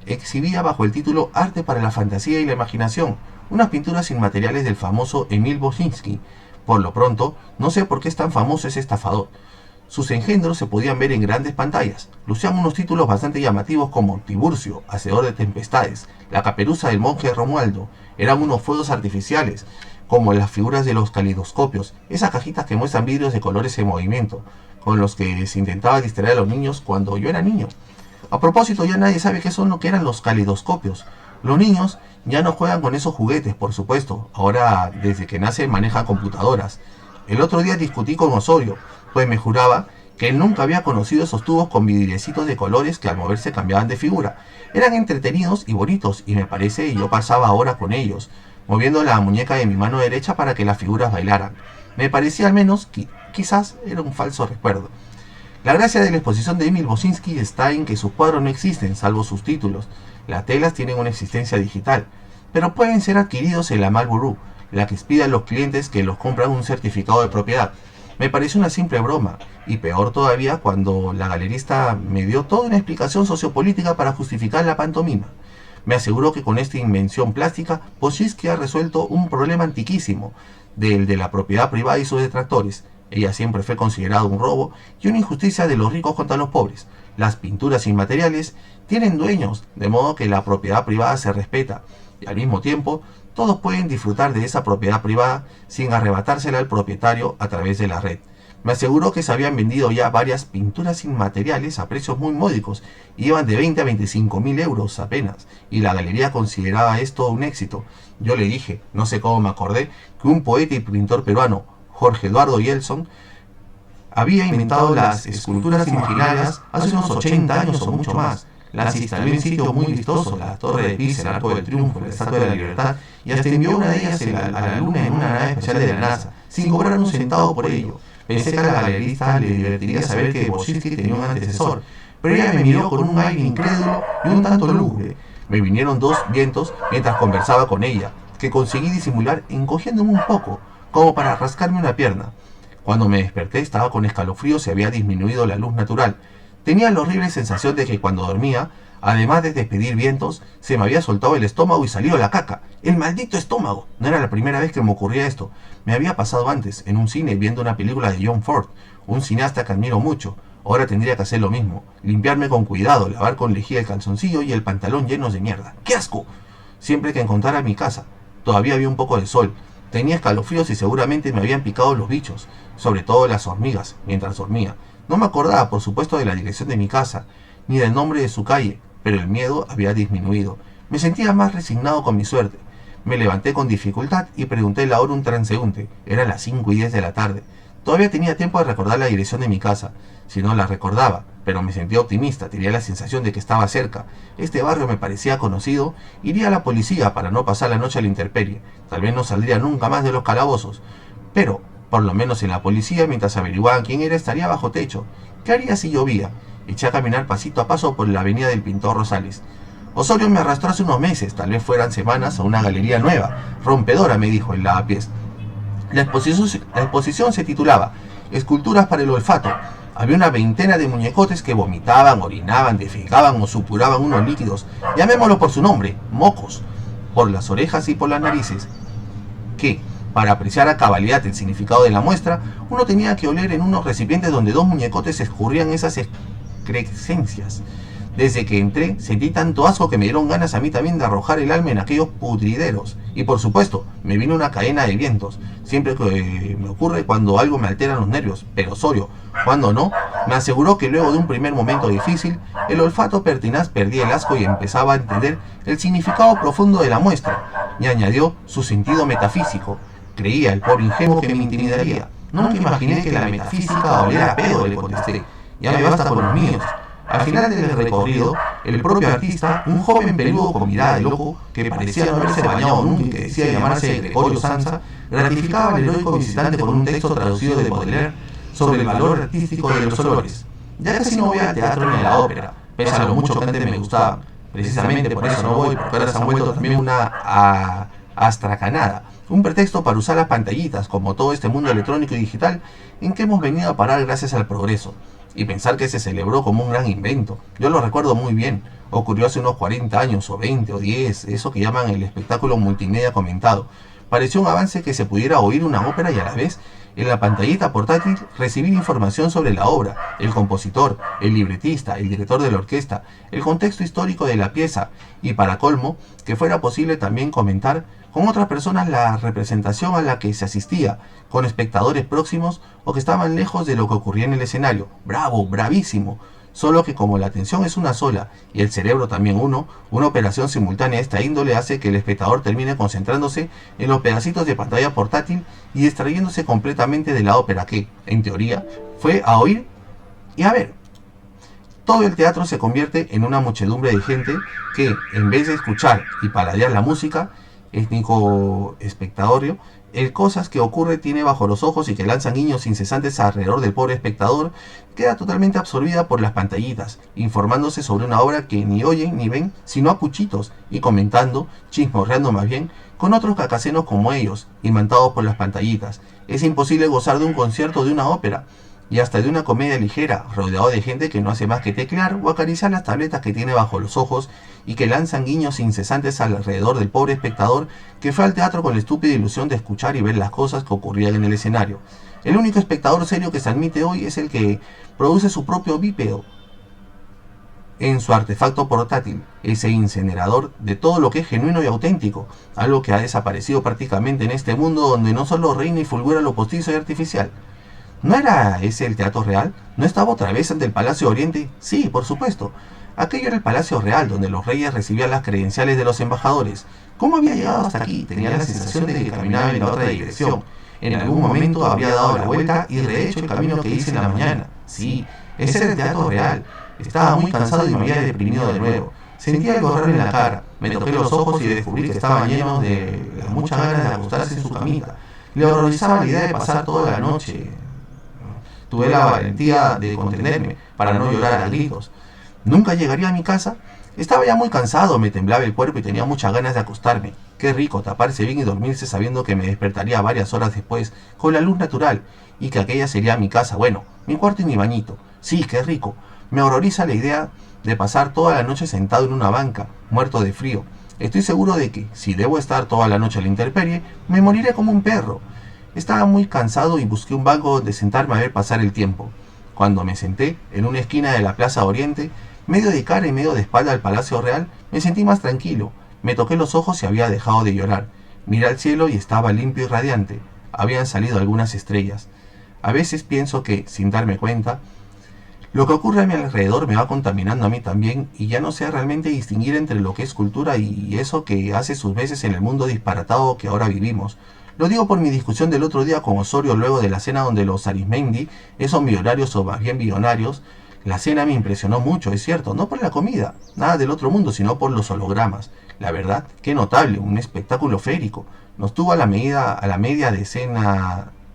exhibía bajo el título Arte para la fantasía y la imaginación, unas pinturas sin materiales del famoso Emil Bosinski. Por lo pronto, no sé por qué es tan famoso ese estafador. Sus engendros se podían ver en grandes pantallas. Lucían unos títulos bastante llamativos como Tiburcio, Hacedor de Tempestades, La Caperuza del Monje Romualdo. Eran unos fuegos artificiales, como las figuras de los calidoscopios, esas cajitas que muestran vidrios de colores en movimiento, con los que se intentaba distraer a los niños cuando yo era niño. A propósito, ya nadie sabe qué son lo que eran los calidoscopios. Los niños ya no juegan con esos juguetes, por supuesto. Ahora, desde que nacen, manejan computadoras. El otro día discutí con Osorio, pues me juraba que él nunca había conocido esos tubos con vidriecitos de colores que al moverse cambiaban de figura. Eran entretenidos y bonitos, y me parece yo pasaba horas con ellos, moviendo la muñeca de mi mano derecha para que las figuras bailaran. Me parecía al menos que quizás era un falso recuerdo. La gracia de la exposición de Emil Bosinski está en que sus cuadros no existen, salvo sus títulos. Las telas tienen una existencia digital, pero pueden ser adquiridos en la Malboro, la que expide a los clientes que los compran un certificado de propiedad. Me pareció una simple broma, y peor todavía cuando la galerista me dio toda una explicación sociopolítica para justificar la pantomima. Me aseguró que con esta invención plástica, Bosinski ha resuelto un problema antiquísimo, del de la propiedad privada y sus detractores. Ella siempre fue considerada un robo y una injusticia de los ricos contra los pobres. Las pinturas inmateriales tienen dueños, de modo que la propiedad privada se respeta, y al mismo tiempo, todos pueden disfrutar de esa propiedad privada sin arrebatársela al propietario a través de la red. Me aseguró que se habían vendido ya varias pinturas inmateriales a precios muy módicos, y iban de 20 a 25 mil euros apenas, y la galería consideraba esto un éxito. Yo le dije, no sé cómo me acordé, que un poeta y pintor peruano, Jorge Eduardo Yelson, había inventado las esculturas imaginarias hace unos 80 años o mucho más. Las instaló en sitios muy vistosos, la Torre de Pisa, el Arco del Triunfo, la Estatua de la Libertad, y hasta envió una de ellas a la Luna en una nave especial de la NASA, sin cobrar un centavo por ello. Pensé que a la galerista le divertiría saber que Bosinski tenía un antecesor, pero ella me miró con un aire incrédulo y un tanto lúgubre. Me vinieron dos vientos mientras conversaba con ella, que conseguí disimular encogiéndome un poco, como para rascarme una pierna. Cuando me desperté estaba con escalofríos y había disminuido la luz natural. Tenía la horrible sensación de que cuando dormía, además de despedir vientos, se me había soltado el estómago y salido la caca. ¡El maldito estómago! No era la primera vez que me ocurría esto. Me había pasado antes, en un cine, viendo una película de John Ford, un cineasta que admiro mucho. Ahora tendría que hacer lo mismo. Limpiarme con cuidado, lavar con lejía el calzoncillo y el pantalón llenos de mierda. ¡Qué asco! Siempre que encontrara mi casa. Todavía había un poco de sol. Tenía escalofríos y seguramente me habían picado los bichos, sobre todo las hormigas, mientras dormía. No me acordaba, por supuesto, de la dirección de mi casa, ni del nombre de su calle, pero el miedo había disminuido. Me sentía más resignado con mi suerte. Me levanté con dificultad y pregunté la hora a un transeúnte. Eran las 5:10 de la tarde. Todavía tenía tiempo de recordar la dirección de mi casa, si no la recordaba, pero me sentía optimista, tenía la sensación de que estaba cerca. Este barrio me parecía conocido. Iría a la policía para no pasar la noche a la intemperie. Tal vez no saldría nunca más de los calabozos. Pero, por lo menos en la policía, mientras averiguaban quién era, estaría bajo techo. ¿Qué haría si llovía? Eché a caminar pasito a paso por la avenida del Pintor Rosales. Osorio me arrastró hace unos meses, tal vez fueran semanas, a una galería nueva, rompedora, me dijo el lavapiés. La exposición se titulaba Esculturas para el olfato. Había una veintena de muñecotes que vomitaban, orinaban, defecaban o supuraban unos líquidos, llamémoslo por su nombre, mocos, por las orejas y por las narices, que, para apreciar a cabalidad el significado de la muestra, uno tenía que oler en unos recipientes donde dos muñecotes escurrían esas excrescencias. Desde que entré, sentí tanto asco que me dieron ganas a mí también de arrojar el alma en aquellos pudrideros. Y por supuesto, me vino una cadena de vientos, siempre que me ocurre cuando algo me altera los nervios, pero Osorio, cuando no, me aseguró que luego de un primer momento difícil, el olfato pertinaz perdía el asco y empezaba a entender el significado profundo de la muestra, y añadió su sentido metafísico. Creía el pobre ingenuo que me intimidaría. Nunca imaginé que la metafísica oliera a pedo, le contesté. Ya me basta con los míos. Al final del recorrido, el propio artista, un joven peludo con mirada de loco, que parecía no haberse bañado nunca y que decía llamarse Gregorio Sanza, gratificaba al heroico visitante con un texto traducido de Baudelaire sobre el valor artístico de los olores. Ya casi no voy al teatro ni a la ópera, pese a lo mucho que antes me gustaban. Precisamente por eso no voy, porque ahora se han vuelto también una astracanada, un pretexto para usar las pantallitas, como todo este mundo electrónico y digital en que hemos venido a parar gracias al progreso. Y pensar que se celebró como un gran invento. Yo lo recuerdo muy bien. Ocurrió hace unos 40 años, o 20, o 10, eso que llaman el espectáculo multimedia comentado. pareció un avance que se pudiera oír una ópera y a la vez, en la pantallita portátil, recibir información sobre la obra, el compositor, el libretista, el director de la orquesta, el contexto histórico de la pieza y, para colmo, que fuera posible también comentar con otras personas la representación a la que se asistía, con espectadores próximos o que estaban lejos de lo que ocurría en el escenario. ¡Bravo! ¡Bravísimo! Solo que como la atención es una sola y el cerebro también uno, una operación simultánea de esta índole hace que el espectador termine concentrándose en los pedacitos de pantalla portátil y distrayéndose completamente de la ópera que, en teoría, fue a oír y a ver. Todo el teatro se convierte en una muchedumbre de gente que, en vez de escuchar y paladear la música, étnico espectador, el cosas que ocurre tiene bajo los ojos y que lanzan guiños incesantes alrededor del pobre espectador, queda totalmente absorbida por las pantallitas, informándose sobre una obra que ni oyen ni ven, sino a cuchitos, y comentando, chismorreando más bien, con otros cacasenos como ellos, imantados por las pantallitas. Es imposible gozar de un concierto, de una ópera, y hasta de una comedia ligera, rodeado de gente que no hace más que teclear o acariciar las tabletas que tiene bajo los ojos y que lanzan guiños incesantes alrededor del pobre espectador que fue al teatro con la estúpida ilusión de escuchar y ver las cosas que ocurrían en el escenario. El único espectador serio que se admite hoy es el que produce su propio bípedo en su artefacto portátil, ese incinerador de todo lo que es genuino y auténtico, algo que ha desaparecido prácticamente en este mundo donde no solo reina y fulgura lo postizo y artificial. ¿No era ese el teatro real? ¿No estaba otra vez el del Palacio Oriente? Sí, por supuesto. Aquello era el Palacio Real, donde los reyes recibían las credenciales de los embajadores. ¿Cómo había llegado hasta aquí? Tenía la sensación de que caminaba en la otra dirección. En algún momento habría dado la vuelta y rehecho el camino que hice en la mañana. Sí, ese era el teatro real. Estaba muy cansado y me había deprimido de nuevo. Sentía algo raro en la cara. Me toqué los ojos y descubrí que estaban llenos de las muchas ganas de acostarse en su camita. Le horrorizaba la idea de pasar toda la noche. Tuve la valentía de contenerme para no llorar a gritos. ¿Nunca llegaría a mi casa? Estaba ya muy cansado, me temblaba el cuerpo y tenía muchas ganas de acostarme. Qué rico taparse bien y dormirse sabiendo que me despertaría varias horas después con la luz natural y que aquella sería mi casa, bueno, mi cuarto y mi bañito. Sí, qué rico. Me horroriza la idea de pasar toda la noche sentado en una banca, muerto de frío. Estoy seguro de que, si debo estar toda la noche a la intemperie, me moriré como un perro. Estaba muy cansado y busqué un banco donde sentarme a ver pasar el tiempo. Cuando me senté en una esquina de la Plaza Oriente, medio de cara y medio de espalda al Palacio Real, me sentí más tranquilo. Me toqué los ojos y había dejado de llorar. Miré al cielo y estaba limpio y radiante. Habían salido algunas estrellas. A veces pienso que, sin darme cuenta, lo que ocurre a mi alrededor me va contaminando a mí también y ya no sé realmente distinguir entre lo que es cultura y eso que hace sus veces en el mundo disparatado que ahora vivimos. Lo digo por mi discusión del otro día con Osorio luego de la cena donde los Arismendi, esos millonarios o más bien billonarios, la cena me impresionó mucho, es cierto, no por la comida, nada del otro mundo, sino por los hologramas. La verdad, qué notable, un espectáculo férico. Nos tuvo a la media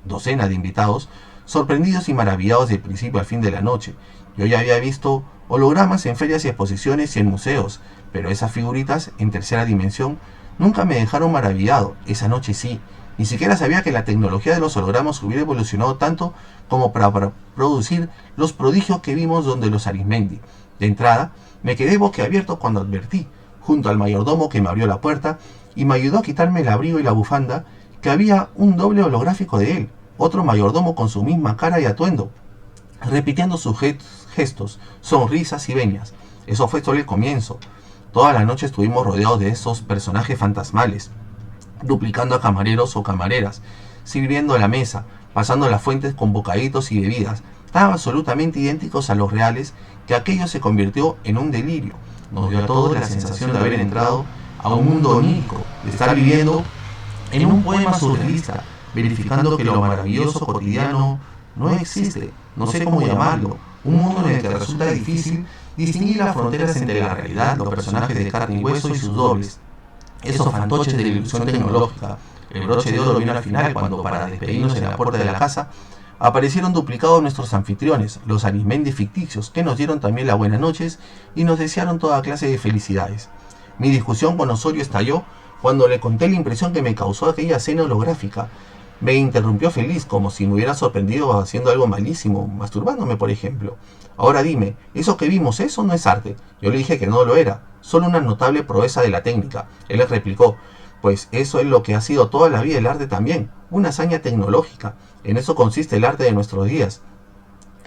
docena de invitados, sorprendidos y maravillados del principio al fin de la noche. Yo ya había visto hologramas en ferias y exposiciones y en museos, pero esas figuritas en tercera dimensión nunca me dejaron maravillado. Esa noche sí. Ni siquiera sabía que la tecnología de los hologramas hubiera evolucionado tanto como para producir los prodigios que vimos donde los Arismendi. De entrada, me quedé boquiabierto cuando advertí, junto al mayordomo que me abrió la puerta y me ayudó a quitarme el abrigo y la bufanda, que había un doble holográfico de él, otro mayordomo con su misma cara y atuendo, repitiendo sus gestos, sonrisas y venias. Eso fue solo el comienzo. Toda la noche estuvimos rodeados de esos personajes fantasmales, duplicando a camareros o camareras, sirviendo a la mesa, pasando las fuentes con bocaditos y bebidas, tan absolutamente idénticos a los reales que aquello se convirtió en un delirio. Nos dio a todos la sensación de haber entrado a un mundo onírico, de estar viviendo en un poema surrealista, verificando que lo maravilloso cotidiano no existe, no sé cómo llamarlo, un mundo en el que resulta difícil distinguir las fronteras entre la realidad, los personajes de carne y hueso y sus dobles, esos fantoches de la ilusión tecnológica. El broche de oro vino al final cuando, para despedirnos en la puerta de la casa, aparecieron duplicados nuestros anfitriones, los Arismendi ficticios, que nos dieron también las buenas noches y nos desearon toda clase de felicidades. Mi discusión con Osorio estalló cuando le conté la impresión que me causó aquella cena holográfica. Me interrumpió feliz, como si me hubiera sorprendido haciendo algo malísimo, masturbándome, por ejemplo. Ahora dime, ¿eso que vimos, eso no es arte? Yo le dije que no lo era, solo una notable proeza de la técnica. Él le replicó, Pues eso es lo que ha sido toda la vida el arte también, una hazaña tecnológica. En eso consiste el arte de nuestros días.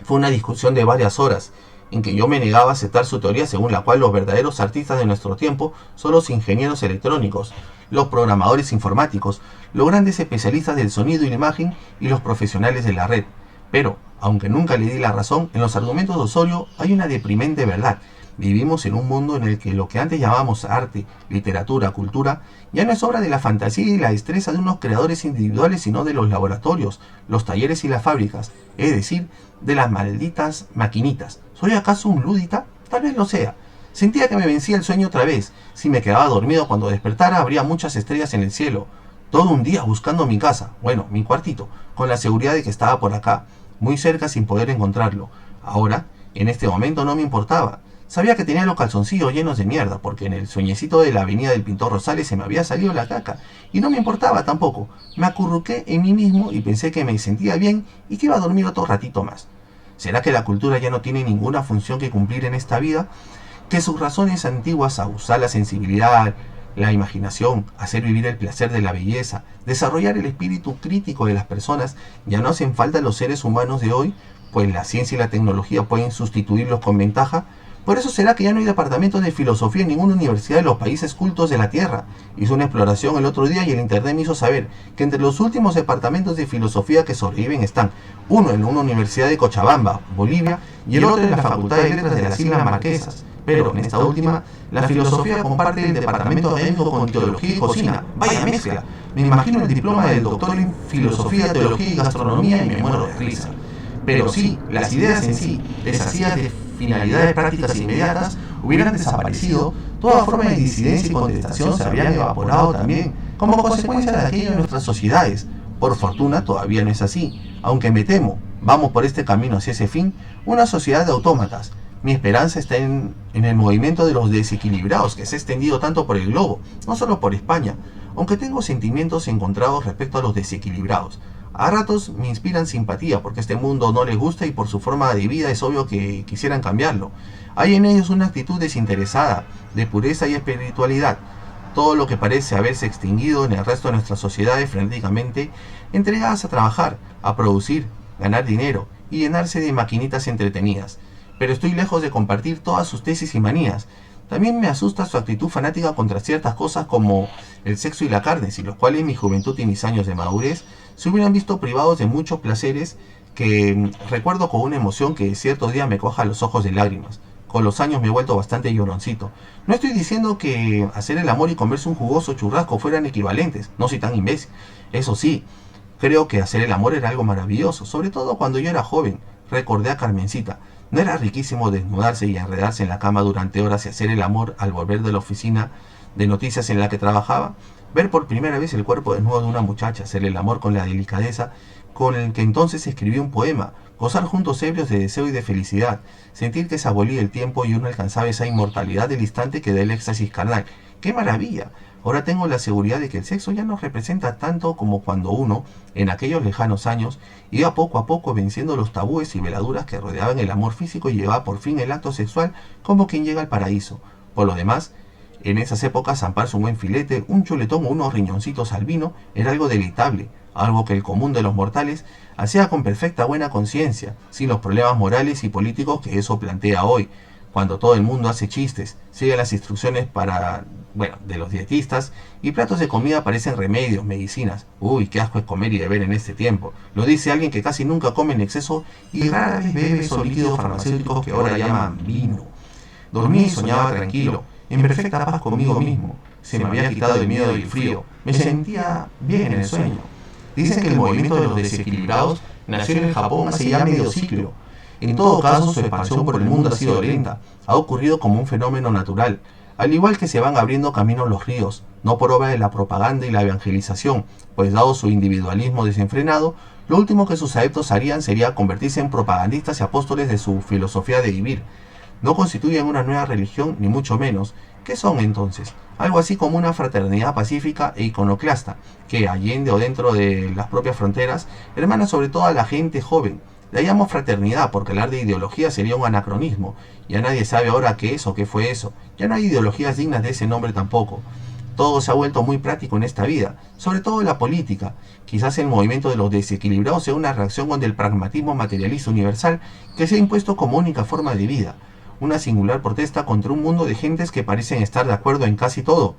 Fue una discusión de varias horas, en que yo me negaba a aceptar su teoría según la cual los verdaderos artistas de nuestro tiempo son los ingenieros electrónicos, los programadores informáticos, los grandes especialistas del sonido y la imagen y los profesionales de la red. Pero, aunque nunca le di la razón, en los argumentos de Osorio hay una deprimente verdad. Vivimos en un mundo en el que lo que antes llamábamos arte, literatura, cultura, ya no es obra de la fantasía y la destreza de unos creadores individuales, sino de los laboratorios, los talleres y las fábricas, es decir, de las malditas maquinitas. ¿Soy acaso un lúdita? Tal vez lo sea. Sentía que me vencía el sueño otra vez. Si me quedaba dormido cuando despertara, habría muchas estrellas en el cielo. Todo un día buscando mi casa, bueno, mi cuartito, con la seguridad de que estaba por acá, muy cerca sin poder encontrarlo. Ahora, en este momento no me importaba. Sabía que tenía los calzoncillos llenos de mierda, porque en el sueñecito de la avenida del Pintor Rosales se me había salido la caca, y no me importaba tampoco. Me acurruqué en mí mismo y pensé que me sentía bien y que iba a dormir otro ratito más. ¿Será que la cultura ya no tiene ninguna función que cumplir en esta vida? ¿Que sus razones antiguas a usar la sensibilidad, la imaginación, hacer vivir el placer de la belleza, desarrollar el espíritu crítico de las personas, ya no hacen falta a los seres humanos de hoy, pues la ciencia y la tecnología pueden sustituirlos con ventaja? Por eso será que ya no hay departamentos de filosofía en ninguna universidad de los países cultos de la Tierra. Hice una exploración el otro día y el internet me hizo saber que entre los últimos departamentos de filosofía que sobreviven están uno en una universidad de Cochabamba, Bolivia, y el otro en la Facultad de Letras de las Islas Marquesas. Pero en esta última, la filosofía comparte el departamento académico con teología y cocina. ¡Vaya mezcla! Me imagino el diploma del doctor en filosofía, teología y gastronomía y me muero de risa. Pero sí, las ideas en sí, desasidas de finalidades prácticas inmediatas, hubieran desaparecido, toda forma de disidencia y contestación se habrían evaporado también, como consecuencia de aquello en nuestras sociedades. Por fortuna todavía no es así, aunque me temo, vamos por este camino hacia ese fin, una sociedad de autómatas. Mi esperanza está en el movimiento de los desequilibrados que se ha extendido tanto por el globo, no solo por España, aunque tengo sentimientos encontrados respecto a los desequilibrados. A ratos me inspiran simpatía porque este mundo no les gusta y por su forma de vida es obvio que quisieran cambiarlo. Hay en ellos una actitud desinteresada, de pureza y espiritualidad. Todo lo que parece haberse extinguido en el resto de nuestras sociedades frenéticamente entregadas a trabajar, a producir, ganar dinero y llenarse de maquinitas entretenidas. Pero estoy lejos de compartir todas sus tesis y manías. También me asusta su actitud fanática contra ciertas cosas como el sexo y la carne, sin los cuales mi juventud y mis años de madurez se hubieran visto privados de muchos placeres que recuerdo con una emoción que ciertos días me coja los ojos de lágrimas. Con los años me he vuelto bastante lloroncito. No estoy diciendo que hacer el amor y comerse un jugoso churrasco fueran equivalentes, no soy tan imbécil. Eso sí, creo que hacer el amor era algo maravilloso, sobre todo cuando yo era joven. Recordé a Carmencita. ¿No era riquísimo desnudarse y enredarse en la cama durante horas y hacer el amor al volver de la oficina de noticias en la que trabajaba? Ver por primera vez el cuerpo desnudo de una muchacha, hacer el amor con la delicadeza con el que entonces escribí un poema, gozar juntos ebrios de deseo y de felicidad, sentir que se abolía el tiempo y uno alcanzaba esa inmortalidad del instante que da el éxtasis carnal. ¡Qué maravilla! Ahora tengo la seguridad de que el sexo ya no representa tanto como cuando uno, en aquellos lejanos años, iba poco a poco venciendo los tabúes y veladuras que rodeaban el amor físico y llevaba por fin el acto sexual como quien llega al paraíso. Por lo demás, en esas épocas zamparse un buen filete, un chuletón o unos riñoncitos al vino era algo deleitable, algo que el común de los mortales hacía con perfecta buena conciencia, sin los problemas morales y políticos que eso plantea hoy, cuando todo el mundo hace chistes, sigue las instrucciones de los dietistas y platos de comida parecen remedios, medicinas. Uy, qué asco es comer y beber en este tiempo. Lo dice alguien que casi nunca come en exceso y rara vez bebe esos líquidos farmacéuticos que ahora llaman vino. Dormí y soñaba tranquilo, en perfecta paz conmigo mismo. Se me había quitado el miedo y el frío. Me sentía bien en el sueño. Dicen que el movimiento de los desequilibrados nació en el Japón hace ya medio siglo. En todo caso, su expansión por el mundo ha sido lenta. Ha ocurrido como un fenómeno natural. Al igual que se van abriendo caminos los ríos, no por obra de la propaganda y la evangelización, pues dado su individualismo desenfrenado, lo último que sus adeptos harían sería convertirse en propagandistas y apóstoles de su filosofía de vivir. No constituyen una nueva religión, ni mucho menos. ¿Qué son entonces? Algo así como una fraternidad pacífica e iconoclasta, que allende o dentro de las propias fronteras, hermana sobre todo a la gente joven. La llamo fraternidad porque hablar de ideología sería un anacronismo. Ya nadie sabe ahora qué es o qué fue eso. Ya no hay ideologías dignas de ese nombre tampoco. Todo se ha vuelto muy práctico en esta vida, sobre todo la política. Quizás el movimiento de los desequilibrados sea una reacción contra el pragmatismo materialista universal que se ha impuesto como única forma de vida. Una singular protesta contra un mundo de gentes que parecen estar de acuerdo en casi todo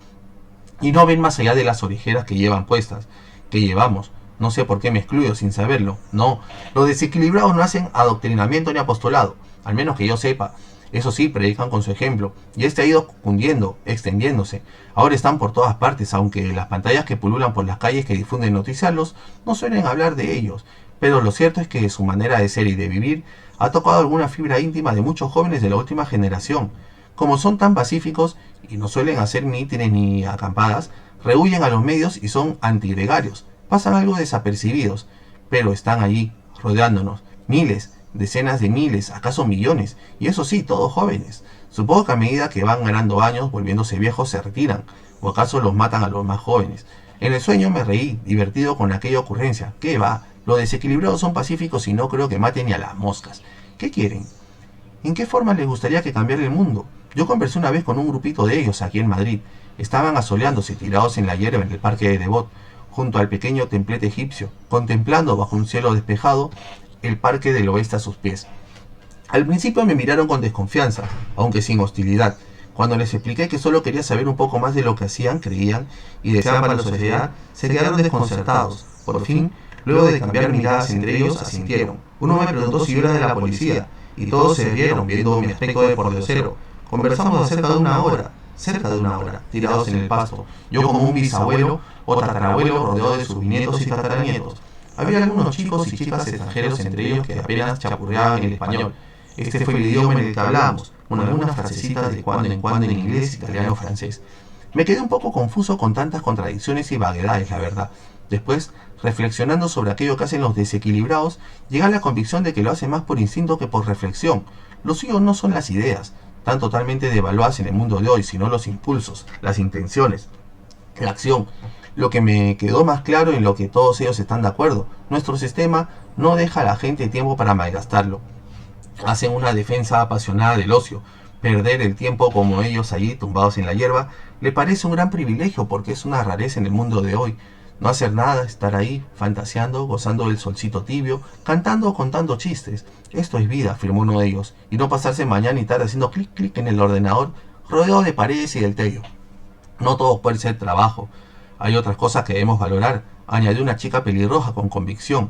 y no ven más allá de las orejeras que llevan puestas, que llevamos. No sé por qué me excluyo sin saberlo. No, los desequilibrados no hacen adoctrinamiento ni apostolado, al menos que yo sepa. Eso sí, predican con su ejemplo, y este ha ido cundiendo, extendiéndose. Ahora están por todas partes, aunque las pantallas que pululan por las calles que difunden noticiarios no suelen hablar de ellos. Pero lo cierto es que su manera de ser y de vivir ha tocado alguna fibra íntima de muchos jóvenes de la última generación. Como son tan pacíficos y no suelen hacer mítines ni acampadas, rehuyen a los medios y son antigregarios. Pasan algo desapercibidos, pero están allí, rodeándonos. Miles, decenas de miles, acaso millones, y eso sí, todos jóvenes. Supongo que a medida que van ganando años, volviéndose viejos, se retiran, o acaso los matan a los más jóvenes. En el sueño me reí, divertido con aquella ocurrencia. ¿Qué va? Los desequilibrados son pacíficos y no creo que maten ni a las moscas. ¿Qué quieren? ¿En qué forma les gustaría que cambiara el mundo? Yo conversé una vez con un grupito de ellos aquí en Madrid. Estaban asoleándose, tirados en la hierba en el parque de Devot, junto al pequeño templete egipcio, contemplando bajo un cielo despejado el parque del oeste a sus pies. Al principio me miraron con desconfianza, aunque sin hostilidad. Cuando les expliqué que solo quería saber un poco más de lo que hacían, creían y deseaban para la sociedad, se quedaron desconcertados. Por fin, luego de cambiar miradas entre ellos, asintieron. Uno me preguntó si yo era de la policía, y todos se rieron viendo mi aspecto de pordiosero. Conversamos cerca de una hora, tirados en el pasto, yo como un bisabuelo o tatarabuelo rodeado de sus nietos y tataranietos. Había algunos chicos y chicas extranjeros entre ellos que apenas chapurreaban el español. Este fue el idioma en el que hablábamos, con algunas frasecitas de cuando en cuando en inglés, italiano o francés. Me quedé un poco confuso con tantas contradicciones y vaguedades, la verdad. Después, reflexionando sobre aquello que hacen los desequilibrados, llegué a la convicción de que lo hacen más por instinto que por reflexión. Lo suyo no son las ideas, tan totalmente devaluadas en el mundo de hoy, sino los impulsos, las intenciones, la acción. Lo que me quedó más claro en lo que todos ellos están de acuerdo, nuestro sistema no deja a la gente tiempo para malgastarlo. Hacen una defensa apasionada del ocio. Perder el tiempo como ellos allí tumbados en la hierba le parece un gran privilegio porque es una rareza en el mundo de hoy. No hacer nada, estar ahí, fantaseando, gozando del solcito tibio, cantando o contando chistes. Esto es vida, afirmó uno de ellos, y no pasarse mañana y tarde haciendo clic clic en el ordenador, rodeado de paredes y del techo. No todo puede ser trabajo. Hay otras cosas que debemos valorar, añadió una chica pelirroja con convicción.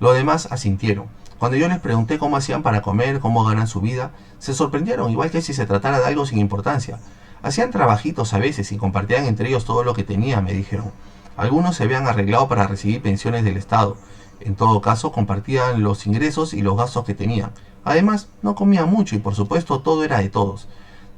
Los demás asintieron. Cuando yo les pregunté cómo hacían para comer, cómo ganan su vida, se sorprendieron, igual que si se tratara de algo sin importancia. Hacían trabajitos a veces y compartían entre ellos todo lo que tenían, me dijeron. Algunos se habían arreglado para recibir pensiones del Estado. En todo caso, compartían los ingresos y los gastos que tenían. Además, no comían mucho y por supuesto todo era de todos.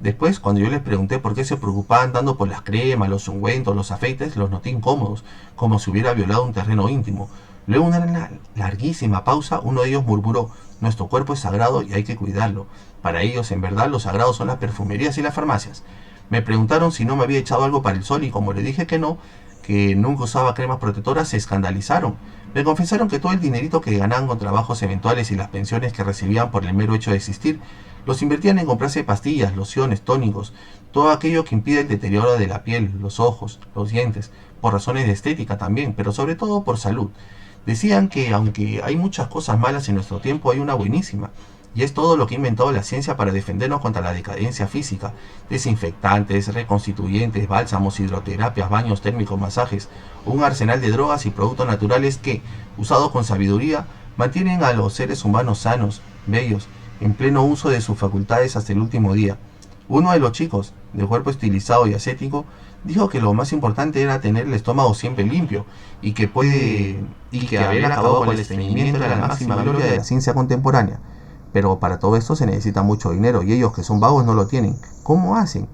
Después, cuando yo les pregunté por qué se preocupaban tanto por las cremas, los ungüentos, los afeites, los noté incómodos, como si hubiera violado un terreno íntimo. Luego de una larguísima pausa, uno de ellos murmuró: nuestro cuerpo es sagrado y hay que cuidarlo. Para ellos, en verdad, los sagrados son las perfumerías y las farmacias. Me preguntaron si no me había echado algo para el sol y como le dije que no, que nunca usaba cremas protectoras, se escandalizaron. Me confesaron que todo el dinerito que ganaban con trabajos eventuales y las pensiones que recibían por el mero hecho de existir, los invertían en comprarse pastillas, lociones, tónicos, todo aquello que impide el deterioro de la piel, los ojos, los dientes, por razones de estética también, pero sobre todo por salud. Decían que aunque hay muchas cosas malas en nuestro tiempo, hay una buenísima, y es todo lo que ha inventado la ciencia para defendernos contra la decadencia física: desinfectantes, reconstituyentes, bálsamos, hidroterapias, baños térmicos, masajes, un arsenal de drogas y productos naturales que, usados con sabiduría, mantienen a los seres humanos sanos, bellos, en pleno uso de sus facultades hasta el último día. Uno de los chicos, de cuerpo estilizado y ascético, dijo que lo más importante era tener el estómago siempre limpio y que haber acabado con el estreñimiento era la máxima gloria de la ciencia contemporánea. Pero para todo esto se necesita mucho dinero y ellos, que son vagos, no lo tienen. ¿Cómo hacen?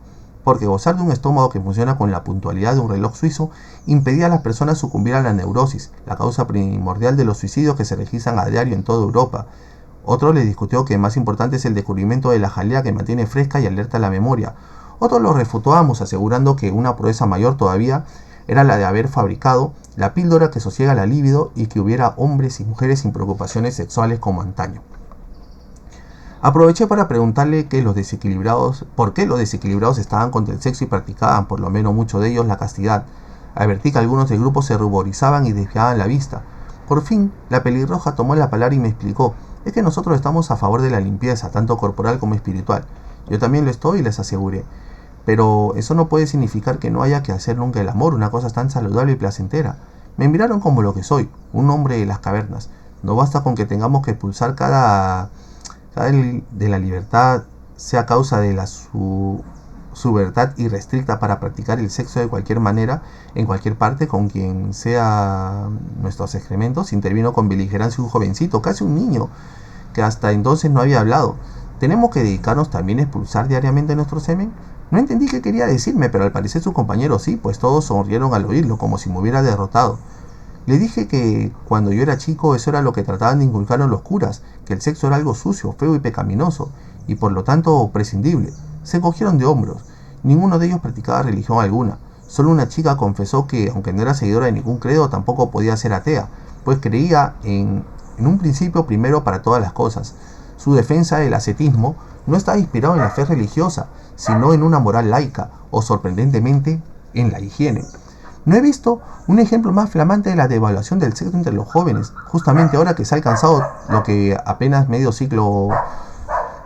Porque gozar de un estómago que funciona con la puntualidad de un reloj suizo impedía a las personas sucumbir a la neurosis, la causa primordial de los suicidios que se registran a diario en toda Europa. Otro les discutió que más importante es el descubrimiento de la jalea que mantiene fresca y alerta la memoria. Otros lo refutó a ambos, asegurando que una proeza mayor todavía era la de haber fabricado la píldora que sosiega la libido y que hubiera hombres y mujeres sin preocupaciones sexuales como antaño. Aproveché para preguntarle por qué los desequilibrados estaban contra el sexo y practicaban, por lo menos muchos de ellos, la castidad. Advertí que algunos del grupo se ruborizaban y desviaban la vista. Por fin, la pelirroja tomó la palabra y me explicó: es que nosotros estamos a favor de la limpieza, tanto corporal como espiritual. Yo también lo estoy, les aseguré. Pero eso no puede significar que no haya que hacer nunca el amor, una cosa tan saludable y placentera. Me miraron como lo que soy, un hombre de las cavernas. No basta con que tengamos que expulsar cada de la libertad, sea causa de su verdad irrestricta para practicar el sexo de cualquier manera, en cualquier parte, con quien sea nuestros excrementos. Intervino con beligerancia un jovencito, casi un niño, que hasta entonces no había hablado. ¿Tenemos que dedicarnos también a expulsar diariamente nuestro semen? No entendí qué quería decirme, pero al parecer sus compañeros sí, pues todos sonrieron al oírlo, como si me hubiera derrotado. Le dije que cuando yo era chico eso era lo que trataban de inculcarnos los curas, que el sexo era algo sucio, feo y pecaminoso, y por lo tanto prescindible. Se cogieron de hombros. Ninguno de ellos practicaba religión alguna. Solo una chica confesó que, aunque no era seguidora de ningún credo, tampoco podía ser atea, pues creía en un principio primero para todas las cosas. Su defensa del ascetismo no estaba inspirado en la fe religiosa, sino en una moral laica, o sorprendentemente, en la higiene. No he visto un ejemplo más flamante de la devaluación del sexo entre los jóvenes, justamente ahora que se ha alcanzado lo que apenas medio siglo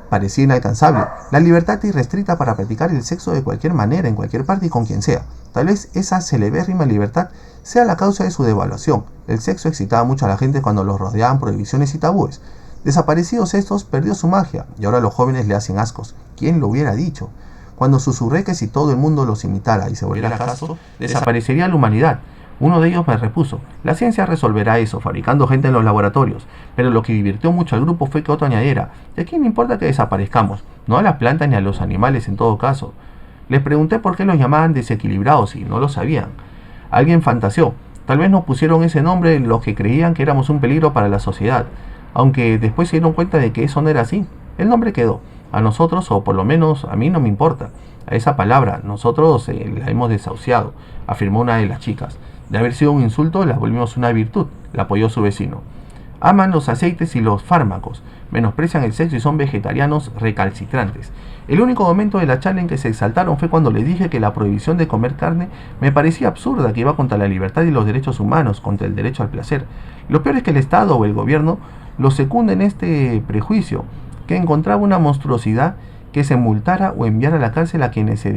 parecía inalcanzable: la libertad irrestricta para practicar el sexo de cualquier manera, en cualquier parte y con quien sea. Tal vez esa celebérrima libertad sea la causa de su devaluación. El sexo excitaba mucho a la gente cuando los rodeaban prohibiciones y tabúes. Desaparecidos estos, perdió su magia, y ahora los jóvenes le hacen ascos. ¿Quién lo hubiera dicho? Cuando susurré que si todo el mundo los imitara y se volviera casto, desaparecería la humanidad. Uno de ellos me repuso: la ciencia resolverá eso, fabricando gente en los laboratorios. Pero lo que divirtió mucho al grupo fue que Otto añadiera: ¿de quién me importa que desaparezcamos? No a las plantas ni a los animales en todo caso. Les pregunté por qué los llamaban desequilibrados y no lo sabían. Alguien fantaseó: tal vez nos pusieron ese nombre los que creían que éramos un peligro para la sociedad, aunque después se dieron cuenta de que eso no era así. El nombre quedó. A nosotros, o por lo menos a mí, no me importa. A esa palabra nosotros la hemos desahuciado, afirmó una de las chicas. De haber sido un insulto, la volvimos una virtud, la apoyó su vecino. Aman los aceites y los fármacos, menosprecian el sexo y son vegetarianos recalcitrantes. El único momento de la charla en que se exaltaron fue cuando les dije que la prohibición de comer carne me parecía absurda, que iba contra la libertad y los derechos humanos, contra el derecho al placer. Lo peor es que el Estado o el gobierno los secunda en este prejuicio, que encontraba una monstruosidad que se multara o enviara a la cárcel a quienes se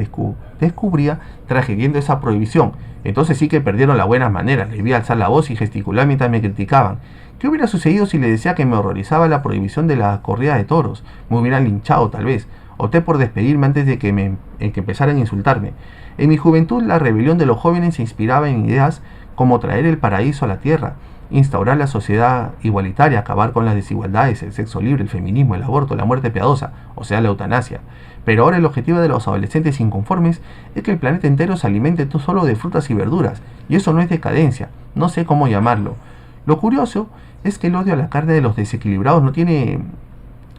descubría transgrediendo esa prohibición. Entonces sí que perdieron las buenas maneras. Les vi alzar la voz y gesticular mientras me criticaban. ¿Qué hubiera sucedido si les decía que me horrorizaba la prohibición de la corrida de toros? Me hubieran linchado tal vez. Opté por despedirme antes de que empezaran a insultarme. En mi juventud la rebelión de los jóvenes se inspiraba en ideas como traer el paraíso a la tierra, instaurar la sociedad igualitaria, acabar con las desigualdades, el sexo libre, el feminismo, el aborto, la muerte piadosa, o sea, la eutanasia. Pero ahora el objetivo de los adolescentes inconformes es que el planeta entero se alimente solo de frutas y verduras, y eso no es decadencia, no sé cómo llamarlo. Lo curioso es que el odio a la carne de los desequilibrados no tiene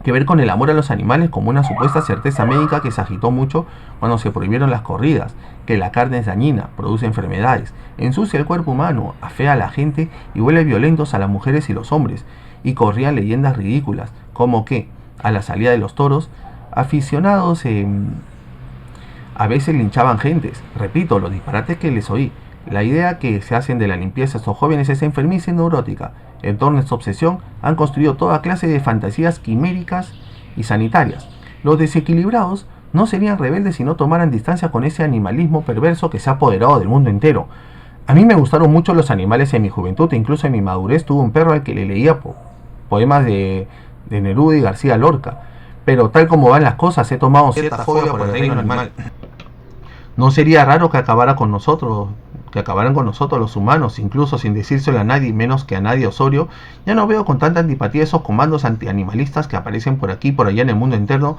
que ver con el amor a los animales, como una supuesta certeza médica que se agitó mucho cuando se prohibieron las corridas, que la carne es dañina, produce enfermedades, ensucia el cuerpo humano, afea a la gente y vuelve violentos a las mujeres y los hombres, y corrían leyendas ridículas, como que, a la salida de los toros, aficionados a veces linchaban gentes. Repito, los disparates que les oí. La idea que se hacen de la limpieza estos jóvenes es enfermiza y neurótica. En torno a esta obsesión han construido toda clase de fantasías quiméricas y sanitarias. Los desequilibrados no serían rebeldes si no tomaran distancia con ese animalismo perverso que se ha apoderado del mundo entero. A mí me gustaron mucho los animales en mi juventud, e incluso en mi madurez tuve un perro al que le leía poemas de Neruda y García Lorca. Pero tal como van las cosas, he tomado cierta fobia por el reino animal. No sería raro que acabaran con nosotros los humanos, incluso sin decírselo a nadie, menos que a nadie Osorio. Ya no veo con tanta antipatía esos comandos antianimalistas que aparecen por aquí y por allá en el mundo interno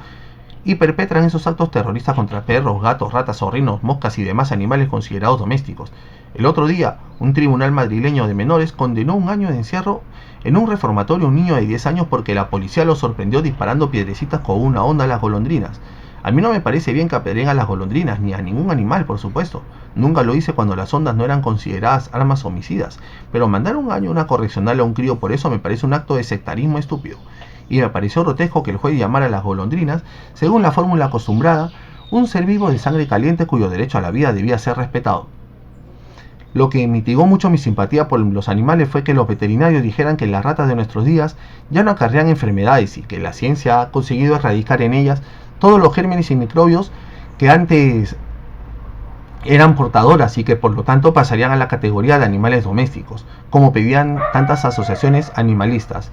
y perpetran esos actos terroristas contra perros, gatos, ratas, zorrinos, moscas y demás animales considerados domésticos. El otro día, un tribunal madrileño de menores condenó 1 año de encierro en un reformatorio a un niño de 10 años porque la policía lo sorprendió disparando piedrecitas con una onda a las golondrinas. A mí no me parece bien que apedreen a las golondrinas, ni a ningún animal, por supuesto. Nunca lo hice cuando las ondas no eran consideradas armas homicidas. Pero mandar 1 año a una correccional a un crío por eso me parece un acto de sectarismo estúpido. y me pareció grotesco que el juez llamara a las golondrinas, según la fórmula acostumbrada, un ser vivo de sangre caliente cuyo derecho a la vida debía ser respetado. Lo que mitigó mucho mi simpatía por los animales fue que los veterinarios dijeran que las ratas de nuestros días ya no acarrean enfermedades y que la ciencia ha conseguido erradicar en ellas todos los gérmenes y microbios que antes eran portadoras y que por lo tanto pasarían a la categoría de animales domésticos, como pedían tantas asociaciones animalistas.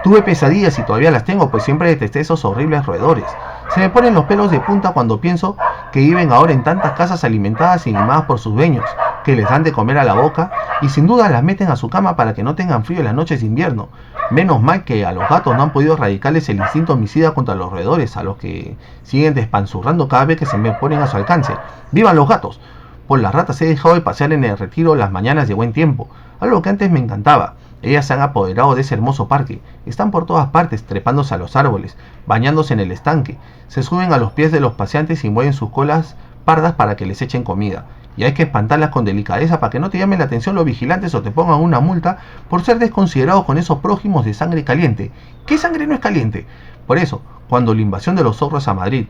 Tuve pesadillas y todavía las tengo, pues siempre detesté esos horribles roedores. Se me ponen los pelos de punta cuando pienso que viven ahora en tantas casas alimentadas y animadas por sus dueños, que les dan de comer a la boca y sin duda las meten a su cama para que no tengan frío en las noches de invierno. Menos mal que a los gatos no han podido erradicarles el instinto homicida contra los roedores, a los que siguen despanzurrando cada vez que se me ponen a su alcance. ¡Vivan los gatos! Por las ratas he dejado de pasear en el retiro las mañanas de buen tiempo, algo que antes me encantaba. Ellas se han apoderado de ese hermoso parque, están por todas partes, trepándose a los árboles, bañándose en el estanque, se suben a los pies de los paseantes y mueven sus colas pardas para que les echen comida. Y hay que espantarlas con delicadeza para que no te llamen la atención los vigilantes o te pongan una multa por ser desconsiderado con esos prójimos de sangre caliente. ¿Qué sangre no es caliente? Por eso, cuando la invasión de los zorros a Madrid,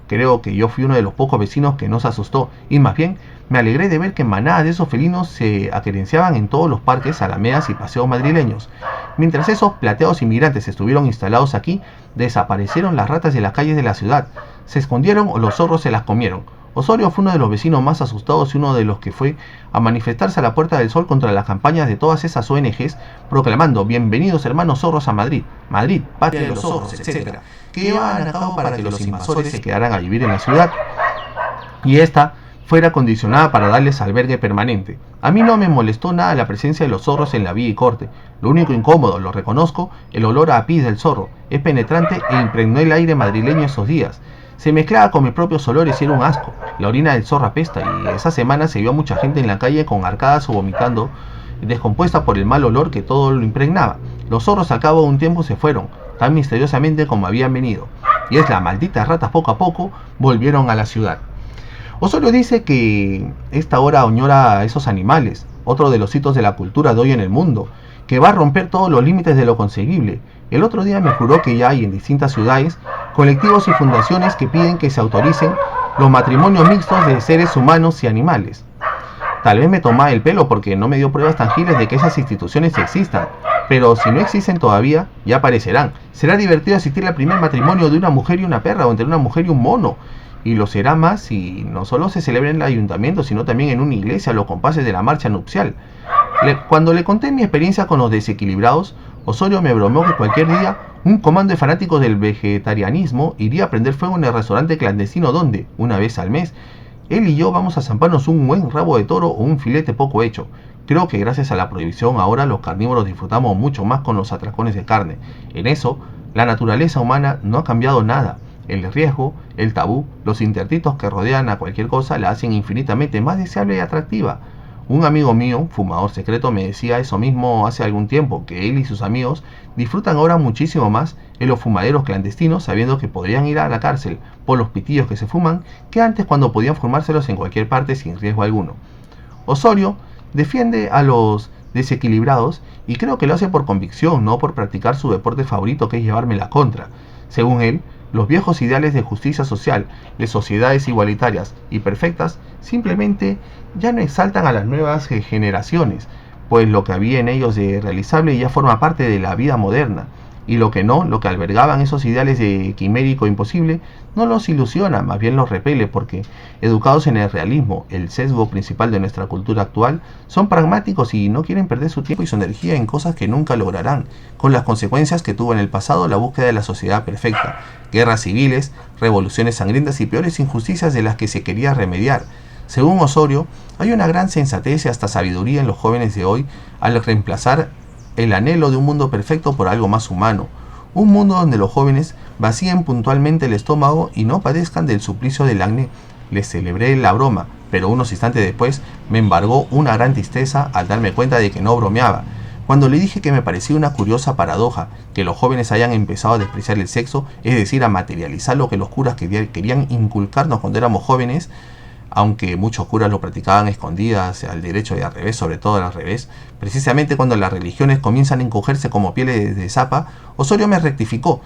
creo que yo fui uno de los pocos vecinos que no se asustó, y más bien me alegré de ver que manadas de esos felinos se aquerenciaban en todos los parques, alamedas y paseos madrileños. Mientras esos plateados inmigrantes estuvieron instalados aquí, desaparecieron las ratas de las calles de la ciudad, se escondieron o los zorros se las comieron. Osorio fue uno de los vecinos más asustados y uno de los que fue a manifestarse a la Puerta del Sol contra las campañas de todas esas ONGs, proclamando bienvenidos hermanos zorros a Madrid, Madrid, patria de los zorros, etc., que llevaban a cabo para que los invasores se quedaran a vivir en la ciudad y esta fuera condicionada para darles albergue permanente. A mí no me molestó nada la presencia de los zorros en la vía y corte. Lo único incómodo, lo reconozco, el olor a apis del zorro. Es penetrante e impregnó el aire madrileño esos días. Se mezclaba con mis propios olores y era un asco. La orina del zorro apesta y esa semana se vio a mucha gente en la calle con arcadas o vomitando, descompuesta por el mal olor que todo lo impregnaba. Los zorros al cabo de un tiempo se fueron, tan misteriosamente como habían venido. Y es las malditas ratas poco a poco volvieron a la ciudad. Osorio dice que esta hora añora a esos animales, otro de los hitos de la cultura de hoy en el mundo, que va a romper todos los límites de lo concebible. El otro día me juró que ya hay en distintas ciudades colectivos y fundaciones que piden que se autoricen los matrimonios mixtos de seres humanos y animales. Tal vez me toma el pelo porque no me dio pruebas tangibles de que esas instituciones existan, pero si no existen todavía, ya aparecerán. Será divertido asistir al primer matrimonio de una mujer y una perra o entre una mujer y un mono. Y lo será más si no solo se celebra en el ayuntamiento, sino también en una iglesia, los compases de la marcha nupcial. Cuando le conté mi experiencia con los desequilibrados, Osorio me bromeó que cualquier día un comando de fanáticos del vegetarianismo iría a prender fuego en el restaurante clandestino donde, una vez al mes, él y yo vamos a zamparnos un buen rabo de toro o un filete poco hecho. Creo que gracias a la prohibición ahora los carnívoros disfrutamos mucho más con los atracones de carne. En eso, la naturaleza humana no ha cambiado nada. El riesgo, el tabú, los interditos que rodean a cualquier cosa la hacen infinitamente más deseable y atractiva. Un amigo mío, fumador secreto, me decía eso mismo hace algún tiempo, que él y sus amigos disfrutan ahora muchísimo más en los fumaderos clandestinos sabiendo que podrían ir a la cárcel por los pitillos que se fuman que antes cuando podían fumárselos en cualquier parte sin riesgo alguno. Osorio defiende a los desequilibrados y creo que lo hace por convicción, no por practicar su deporte favorito que es llevarme la contra. Según él, los viejos ideales de justicia social, de sociedades igualitarias y perfectas, simplemente ya no exaltan a las nuevas generaciones, pues lo que había en ellos de realizable ya forma parte de la vida moderna, y lo que no, lo que albergaban esos ideales de quimérico imposible, no los ilusiona, más bien los repele, porque educados en el realismo, el sesgo principal de nuestra cultura actual, son pragmáticos y no quieren perder su tiempo y su energía en cosas que nunca lograrán, con las consecuencias que tuvo en el pasado la búsqueda de la sociedad perfecta, guerras civiles, revoluciones sangrientas y peores injusticias de las que se quería remediar. Según Osorio, hay una gran sensatez y hasta sabiduría en los jóvenes de hoy al reemplazar el anhelo de un mundo perfecto por algo más humano, un mundo donde los jóvenes vacíen puntualmente el estómago y no padezcan del suplicio del acné. Les celebré la broma, pero unos instantes después me embargó una gran tristeza al darme cuenta de que no bromeaba. Cuando le dije que me parecía una curiosa paradoja que los jóvenes hayan empezado a despreciar el sexo, es decir, a materializar lo que los curas querían inculcarnos cuando éramos jóvenes, aunque muchos curas lo practicaban escondidas al derecho y al revés, sobre todo al revés. Precisamente cuando las religiones comienzan a encogerse como pieles de zapa, Osorio me rectificó.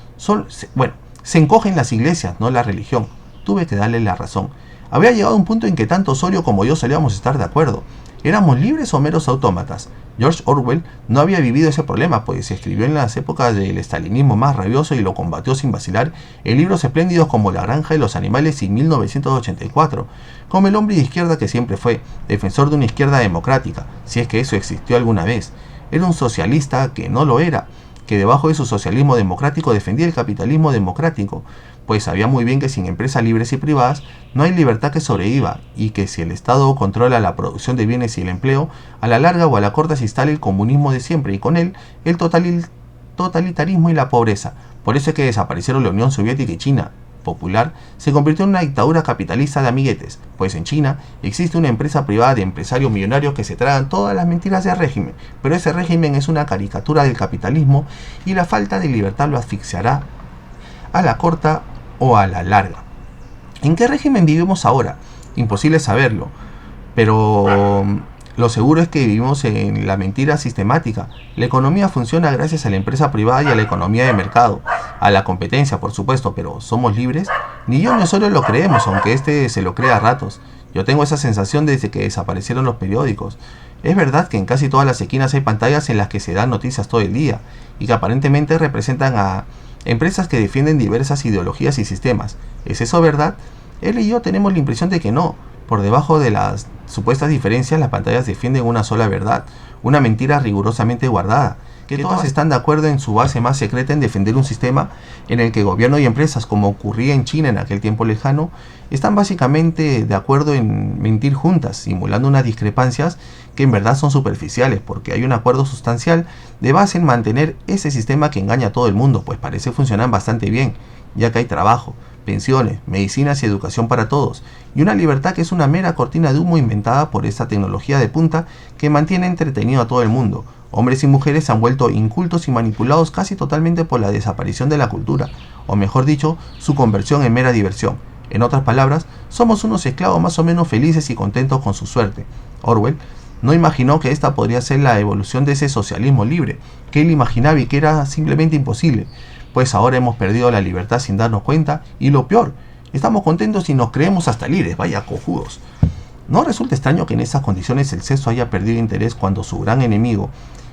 Se encogen las iglesias, no la religión. Tuve que darle la razón. Había llegado un punto en que tanto Osorio como yo solíamos estar de acuerdo. ¿Éramos libres o meros autómatas? George Orwell no había vivido ese problema, pues se escribió en las épocas del estalinismo más rabioso y lo combatió sin vacilar en libros espléndidos como La granja de los animales y 1984, como el hombre de izquierda que siempre fue, defensor de una izquierda democrática, si es que eso existió alguna vez. Era un socialista que no lo era, que debajo de su socialismo democrático defendía el capitalismo democrático, pues sabía muy bien que sin empresas libres y privadas no hay libertad que sobreviva, y que si el Estado controla la producción de bienes y el empleo, a la larga o a la corta se instala el comunismo de siempre y con él el totalitarismo y la pobreza. Por eso es que desaparecieron la Unión Soviética y China popular se convirtió en una dictadura capitalista de amiguetes, pues en China existe una empresa privada de empresarios millonarios que se tragan todas las mentiras del régimen, pero ese régimen es una caricatura del capitalismo y la falta de libertad lo asfixiará a la corta o a la larga. ¿En qué régimen vivimos ahora? Imposible saberlo, pero lo seguro es que vivimos en la mentira sistemática. La economía funciona gracias a la empresa privada y a la economía de mercado, a la competencia, por supuesto, pero ¿somos libres? Ni yo ni solo lo creemos, aunque se lo crea a ratos. Yo tengo esa sensación desde que desaparecieron los periódicos. Es verdad que en casi todas las esquinas hay pantallas en las que se dan noticias todo el día y que aparentemente representan a empresas que defienden diversas ideologías y sistemas. ¿Es eso verdad? Él y yo tenemos la impresión de que no. Por debajo de las supuestas diferencias, las pantallas defienden una sola verdad, una mentira rigurosamente guardada, que todas están de acuerdo en su base más secreta en defender un sistema en el que gobierno y empresas, como ocurría en China en aquel tiempo lejano, están básicamente de acuerdo en mentir juntas, simulando unas discrepancias que en verdad son superficiales, porque hay un acuerdo sustancial de base en mantener ese sistema que engaña a todo el mundo, pues parece funcionar bastante bien, ya que hay trabajo, pensiones, medicinas y educación para todos, y una libertad que es una mera cortina de humo inventada por esta tecnología de punta que mantiene entretenido a todo el mundo. Hombres y mujeres se han vuelto incultos y manipulados casi totalmente por la desaparición de la cultura, o mejor dicho, su conversión en mera diversión. En otras palabras, somos unos esclavos más o menos felices y contentos con su suerte. Orwell no imaginó que esta podría ser la evolución de ese socialismo libre, que él imaginaba y que era simplemente imposible. Pues ahora hemos perdido la libertad sin darnos cuenta, y lo peor, estamos contentos y nos creemos hasta libres, vaya cojudos. ¿No resulta extraño que en esas condiciones el sexo haya perdido interés cuando su gran enemigo,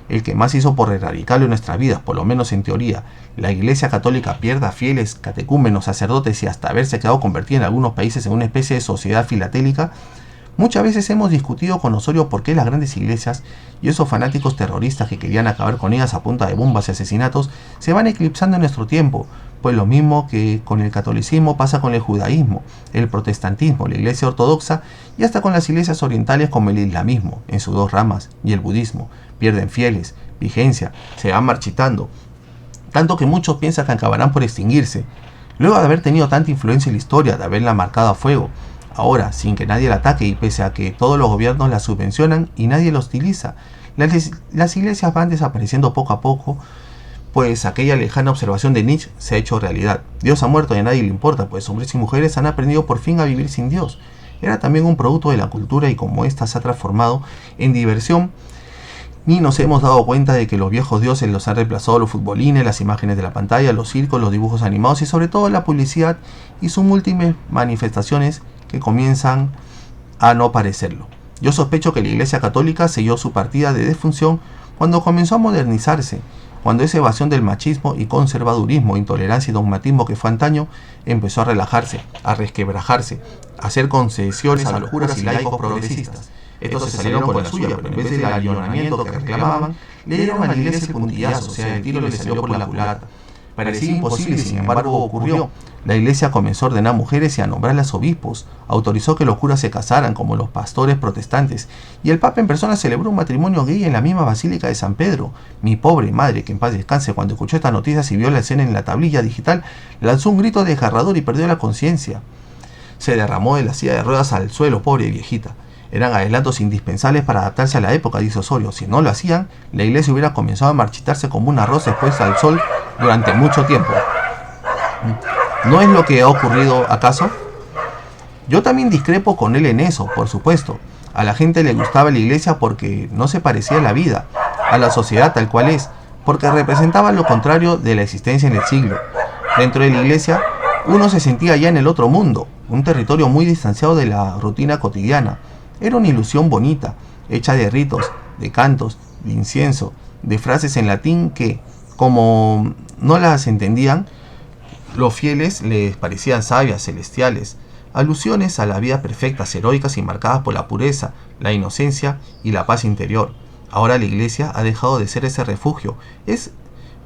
el que más hizo por erradicarlo en nuestras vidas, por lo menos en teoría, la Iglesia Católica, pierda fieles, catecúmenos, sacerdotes y hasta haberse quedado convertida en algunos países en una especie de sociedad filatélica? Muchas veces hemos discutido con Osorio por qué las grandes iglesias y esos fanáticos terroristas que querían acabar con ellas a punta de bombas y asesinatos se van eclipsando en nuestro tiempo, pues lo mismo que con el catolicismo pasa con el judaísmo, el protestantismo, la iglesia ortodoxa y hasta con las iglesias orientales como el islamismo, en sus dos ramas, y el budismo. Pierden fieles, vigencia, se van marchitando, tanto que muchos piensan que acabarán por extinguirse, luego de haber tenido tanta influencia en la historia, de haberla marcado a fuego. Ahora, sin que nadie la ataque y pese a que todos los gobiernos la subvencionan y nadie la utiliza, las iglesias van desapareciendo poco a poco, pues aquella lejana observación de Nietzsche se ha hecho realidad. Dios ha muerto y a nadie le importa, pues hombres y mujeres han aprendido por fin a vivir sin Dios. Era también un producto de la cultura y como ésta se ha transformado en diversión, ni nos hemos dado cuenta de que los viejos dioses los han reemplazado los futbolines, las imágenes de la pantalla, los circos, los dibujos animados y sobre todo la publicidad y sus múltiples manifestaciones que comienzan a no parecerlo. Yo sospecho que la Iglesia Católica selló su partida de defunción cuando comenzó a modernizarse, cuando esa evasión del machismo y conservadurismo, intolerancia y dogmatismo que fue antaño empezó a relajarse, a resquebrajarse, a hacer concesiones a los curas y laicos progresistas. Estos se salieron con la suya, pero en vez del ayonamiento que reclamaban, le dieron a la Iglesia el puntillazo, o sea, el tiro le salió por la culata. Parecía imposible y sin embargo ocurrió. La Iglesia comenzó a ordenar mujeres y a nombrarlas obispos, autorizó que los curas se casaran como los pastores protestantes, y el Papa en persona celebró un matrimonio gay en la misma Basílica de San Pedro. Mi pobre madre, que en paz descanse, cuando escuchó esta noticia y vio la escena en la tablilla digital, lanzó un grito desgarrador y perdió la conciencia. Se derramó de la silla de ruedas al suelo, pobre viejita. Eran adelantos indispensables para adaptarse a la época, dice Osorio. Si no lo hacían, la iglesia hubiera comenzado a marchitarse como una rosa expuesta al sol durante mucho tiempo. ¿No es lo que ha ocurrido acaso? Yo también discrepo con él en eso, por supuesto. A la gente le gustaba la iglesia porque no se parecía a la vida, a la sociedad tal cual es, porque representaba lo contrario de la existencia en el siglo. Dentro de la iglesia, uno se sentía ya en el otro mundo, un territorio muy distanciado de la rutina cotidiana. Era una ilusión bonita, hecha de ritos, de cantos, de incienso, de frases en latín que, como no las entendían, los fieles les parecían sabias, celestiales, alusiones a la vida perfectas, heroicas y marcadas por la pureza, la inocencia y la paz interior. Ahora la iglesia ha dejado de ser ese refugio. Es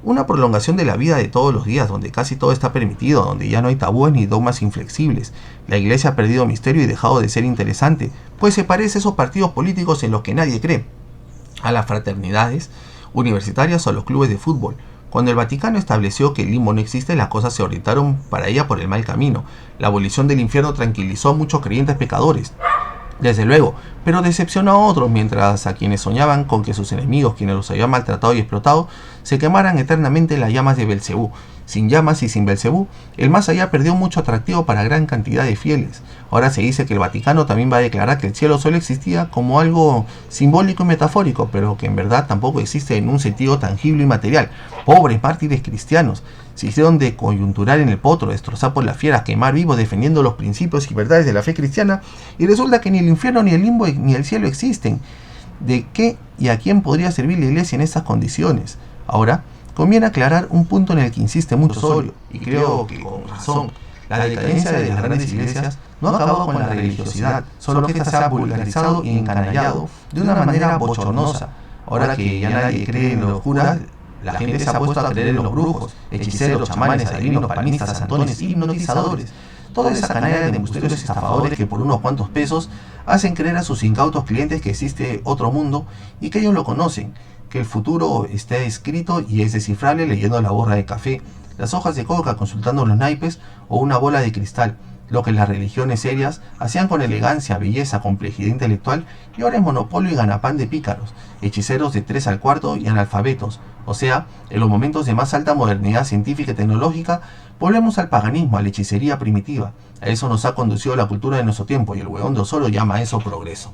una prolongación de la vida de todos los días, donde casi todo está permitido, donde ya no hay tabúes ni dogmas inflexibles. La iglesia ha perdido misterio y dejado de ser interesante, pues se parece a esos partidos políticos en los que nadie cree, a las fraternidades universitarias o a los clubes de fútbol. Cuando el Vaticano estableció que el limbo no existe, las cosas se orientaron para ella por el mal camino. La abolición del infierno tranquilizó a muchos creyentes pecadores, desde luego, pero decepcionó a otros, mientras a quienes soñaban con que sus enemigos, quienes los habían maltratado y explotado, se quemaran eternamente en las llamas de Belcebú. Sin llamas y sin Belcebú, el más allá perdió mucho atractivo para gran cantidad de fieles. Ahora se dice que el Vaticano también va a declarar que el cielo solo existía como algo simbólico y metafórico, pero que en verdad tampoco existe en un sentido tangible y material. Pobres mártires cristianos, se hicieron de coyuntural en el potro, destrozar por las fieras, quemar vivos defendiendo los principios y verdades de la fe cristiana, y resulta que ni el infierno, ni el limbo, ni el cielo existen. ¿De qué y a quién podría servir la iglesia en estas condiciones? Ahora, conviene aclarar un punto en el que insiste mucho Osorio, y creo que con razón. La decadencia de las grandes iglesias no ha acabado con la religiosidad, solo que ésta se ha vulgarizado y encanallado de una manera bochornosa. Ahora que ya nadie cree en los curas, la gente se ha puesto a creer en los brujos, hechiceros, chamanes, adivinos, palmistas, santones, hipnotizadores. Toda esa canalla de embustero estafadores que por unos cuantos pesos hacen creer a sus incautos clientes que existe otro mundo y que ellos lo conocen, que el futuro está escrito y es descifrable leyendo la borra de café, las hojas de coca consultando los naipes o una bola de cristal, lo que las religiones serias hacían con elegancia, belleza, complejidad intelectual, y ahora es monopolio y ganapán de pícaros, hechiceros de 3 al cuarto y analfabetos. O sea, en los momentos de más alta modernidad científica y tecnológica, volvemos al paganismo, a la hechicería primitiva. A eso nos ha conducido la cultura de nuestro tiempo, y el huevón de Osorio llama a eso progreso.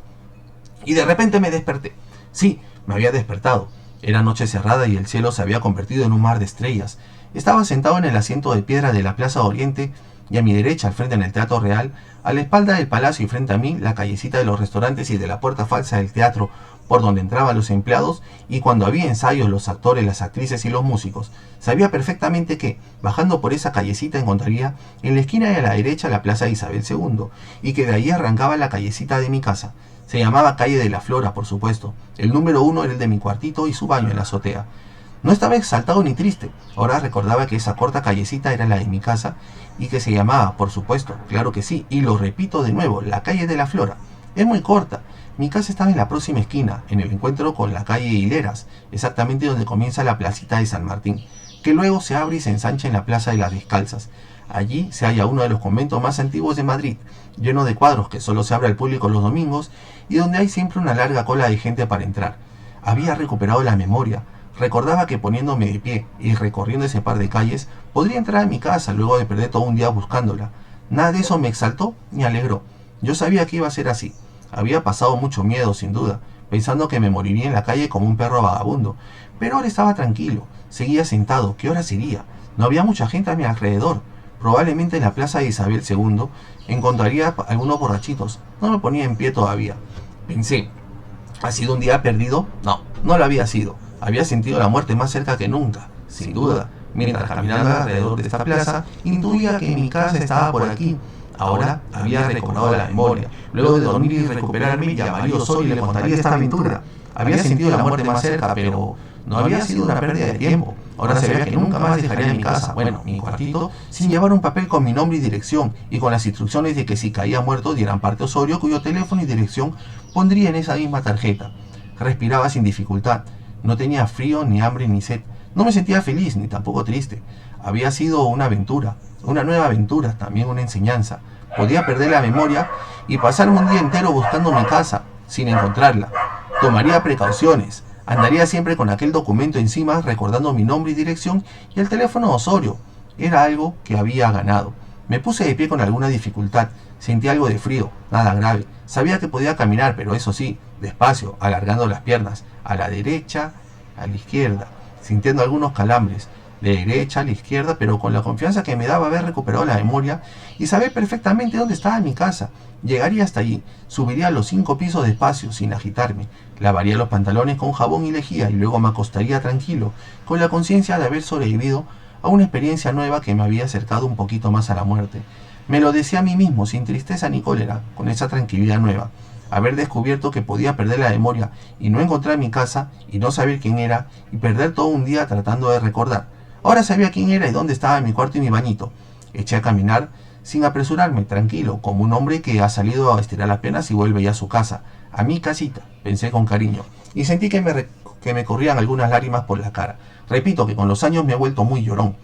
Y de repente me desperté. Sí, me había despertado. Era noche cerrada y el cielo se había convertido en un mar de estrellas. Estaba sentado en el asiento de piedra de la Plaza Oriente, y a mi derecha, al frente en el Teatro Real, a la espalda del palacio y frente a mí, la callecita de los restaurantes y de la puerta falsa del teatro, por donde entraban los empleados, y cuando había ensayos, los actores, las actrices y los músicos. Sabía perfectamente que, bajando por esa callecita, encontraría en la esquina de a la derecha la Plaza de Isabel II, y que de ahí arrancaba la callecita de mi casa. Se llamaba Calle de la Flora, por supuesto. El número 1 era el de mi cuartito y su baño en la azotea. No estaba exaltado ni triste. Ahora recordaba que esa corta callecita era la de mi casa y que se llamaba, por supuesto, claro que sí, y lo repito de nuevo, la Calle de la Flora. Es muy corta. Mi casa estaba en la próxima esquina, en el encuentro con la calle Hileras, exactamente donde comienza la placita de San Martín, que luego se abre y se ensancha en la Plaza de las Descalzas. Allí se halla uno de los conventos más antiguos de Madrid, lleno de cuadros que solo se abre al público los domingos y donde hay siempre una larga cola de gente para entrar. Había recuperado la memoria. Recordaba que poniéndome de pie y recorriendo ese par de calles, podría entrar a mi casa luego de perder todo un día buscándola. Nada de eso me exaltó ni alegró. Yo sabía que iba a ser así. Había pasado mucho miedo, sin duda, pensando que me moriría en la calle como un perro vagabundo. Pero ahora estaba tranquilo. Seguía sentado. ¿Qué hora sería? No había mucha gente a mi alrededor. Probablemente en la plaza de Isabel II encontraría algunos borrachitos. No me ponía en pie todavía. Pensé, ¿ha sido un día perdido? No, no lo había sido. Había sentido la muerte más cerca que nunca, sin duda. Mientras caminaba alrededor de esta plaza, intuía que mi casa estaba por aquí. Ahora había recobrado la memoria. Luego de dormir y recuperarme, llamaría a Osorio y le contaría esta aventura. Había sentido la muerte más cerca, pero no había sido una pérdida de tiempo. Ahora sabía que nunca más dejaría mi casa, bueno, mi cuartito, sin llevar un papel con mi nombre y dirección, y con las instrucciones de que si caía muerto dieran parte a Osorio, cuyo teléfono y dirección pondría en esa misma tarjeta. Respiraba sin dificultad. No tenía frío, ni hambre, ni sed. No me sentía feliz, ni tampoco triste. Había sido una aventura, una nueva aventura, también una enseñanza. Podía perder la memoria y pasarme un día entero buscando mi casa, sin encontrarla. Tomaría precauciones. Andaría siempre con aquel documento encima, recordando mi nombre y dirección, y el teléfono de Osorio. Era algo que había ganado. Me puse de pie con alguna dificultad. Sentí algo de frío, nada grave. Sabía que podía caminar, pero eso sí, despacio, alargando las piernas, a la derecha, a la izquierda, sintiendo algunos calambres, de derecha a la izquierda, pero con la confianza que me daba haber recuperado la memoria y saber perfectamente dónde estaba mi casa. Llegaría hasta allí, subiría los 5 pisos despacio, sin agitarme, lavaría los pantalones con jabón y lejía y luego me acostaría tranquilo, con la conciencia de haber sobrevivido a una experiencia nueva que me había acercado un poquito más a la muerte. Me lo decía a mí mismo, sin tristeza ni cólera, con esa tranquilidad nueva. Haber descubierto que podía perder la memoria y no encontrar mi casa y no saber quién era y perder todo un día tratando de recordar. Ahora sabía quién era y dónde estaba mi cuarto y mi bañito. Eché a caminar sin apresurarme, tranquilo, como un hombre que ha salido a estirar las penas y vuelve ya a su casa. A mi casita, pensé con cariño, y sentí que me corrían algunas lágrimas por la cara. Repito que con los años me he vuelto muy llorón.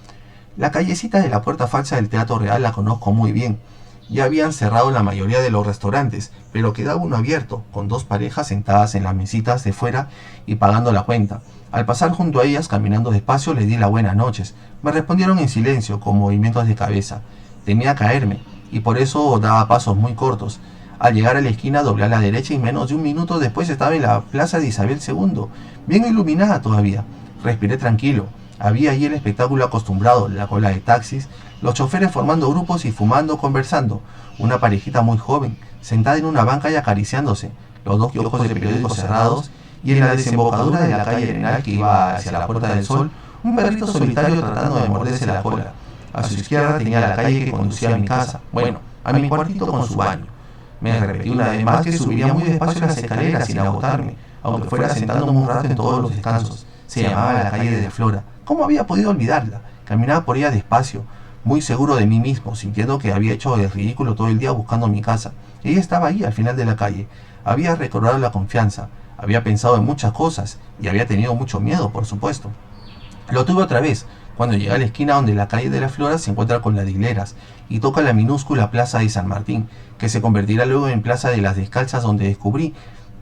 La callecita de la puerta falsa del Teatro Real la conozco muy bien. Ya habían cerrado la mayoría de los restaurantes, pero quedaba uno abierto, con 2 parejas sentadas en las mesitas de fuera y pagando la cuenta. Al pasar junto a ellas, caminando despacio, les di las buenas noches. Me respondieron en silencio, con movimientos de cabeza. Temía caerme, y por eso daba pasos muy cortos. Al llegar a la esquina doblé a la derecha y menos de un minuto después estaba en la plaza de Isabel II, bien iluminada todavía. Respiré tranquilo. Había allí el espectáculo acostumbrado, la cola de taxis, los choferes formando grupos y fumando, conversando, una parejita muy joven, sentada en una banca y acariciándose, los 2 kioscos de periódicos cerrados, y en la desembocadura de la calle Arenal que iba hacia la Puerta del Sol, un perrito solitario tratando de morderse la cola. A su izquierda tenía la calle que conducía a mi casa, bueno, a mi cuartito con su baño. Me repetí una vez más que subiría muy despacio las escaleras sin agotarme, aunque fuera sentándome un rato en todos los descansos. Se llamaba la calle de Flora. ¿Cómo había podido olvidarla? Caminaba por ella despacio, muy seguro de mí mismo, sintiendo que había hecho el ridículo todo el día buscando mi casa. Ella estaba ahí, al final de la calle. Había recobrado la confianza, había pensado en muchas cosas y había tenido mucho miedo, por supuesto. Lo tuve otra vez, cuando llegué a la esquina donde la calle de las Flores se encuentra con la de Hileras y toca la minúscula plaza de San Martín, que se convertirá luego en plaza de las Descalzas, donde descubrí,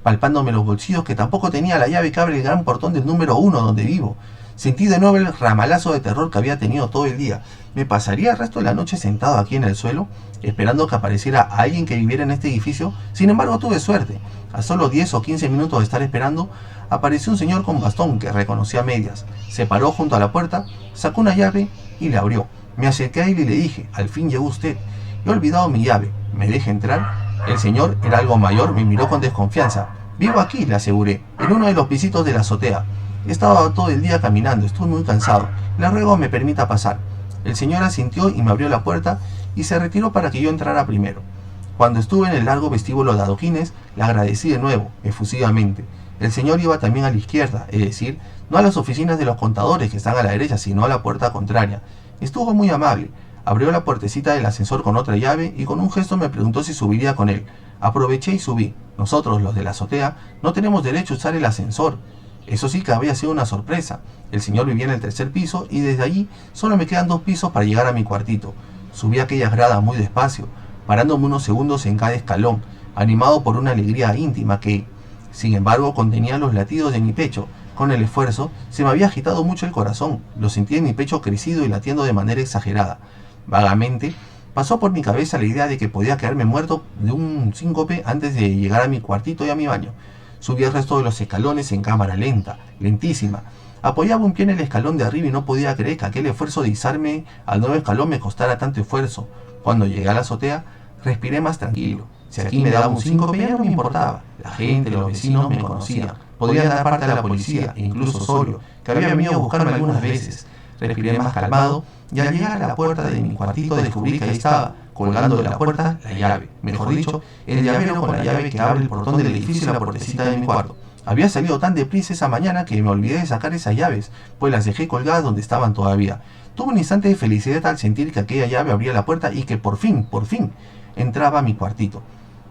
palpándome los bolsillos, que tampoco tenía la llave que abre el gran portón del número 1 donde vivo. Sentí de nuevo el ramalazo de terror que había tenido todo el día. ¿Me pasaría el resto de la noche sentado aquí en el suelo, esperando que apareciera alguien que viviera en este edificio? Sin embargo, tuve suerte. A solo 10 o 15 minutos de estar esperando, apareció un señor con bastón que reconocí a medias. Se paró junto a la puerta, sacó una llave y la abrió. Me acerqué a él y le dije: al fin llegó usted. He olvidado mi llave. ¿Me deja entrar? El señor era algo mayor, me miró con desconfianza. Vivo aquí, le aseguré, en uno de los pisitos de la azotea. He estado todo el día caminando, estoy muy cansado. Le ruego me permita pasar. El señor asintió y me abrió la puerta y se retiró para que yo entrara primero. Cuando estuve en el largo vestíbulo de adoquines, le agradecí de nuevo, efusivamente. El señor iba también a la izquierda, es decir, no a las oficinas de los contadores que están a la derecha, sino a la puerta contraria. Estuvo muy amable. Abrió la puertecita del ascensor con otra llave y con un gesto me preguntó si subiría con él. Aproveché y subí. Nosotros, los de la azotea, no tenemos derecho a usar el ascensor. Eso sí que había sido una sorpresa. El señor vivía en el 3er piso y desde allí solo me quedan 2 pisos para llegar a mi cuartito. Subí aquellas gradas muy despacio, parándome unos segundos en cada escalón, animado por una alegría íntima que, sin embargo, contenía los latidos de mi pecho. Con el esfuerzo, se me había agitado mucho el corazón. Lo sentí en mi pecho crecido y latiendo de manera exagerada. Vagamente, pasó por mi cabeza la idea de que podía quedarme muerto de un síncope antes de llegar a mi cuartito y a mi baño. Subí el resto de los escalones en cámara lenta, lentísima. Apoyaba un pie en el escalón de arriba y no podía creer que aquel esfuerzo de izarme al nuevo escalón me costara tanto esfuerzo. Cuando llegué a la azotea, respiré más tranquilo. Si aquí me daba un síncope ya no me importaba. La gente, los vecinos me conocían. Podría dar parte a la policía, e incluso Osorio, que había venido a buscarme algunas veces. Respiré más calmado y al llegar a la puerta de mi cuartito descubrí que ahí estaba, colgando de la puerta, la llave. Mejor dicho, el llavero con la llave que abre el portón del edificio y la puertecita de mi cuarto. Había salido tan deprisa esa mañana que me olvidé de sacar esas llaves, pues las dejé colgadas donde estaban todavía. Tuve un instante de felicidad al sentir que aquella llave abría la puerta y que por fin, entraba a mi cuartito.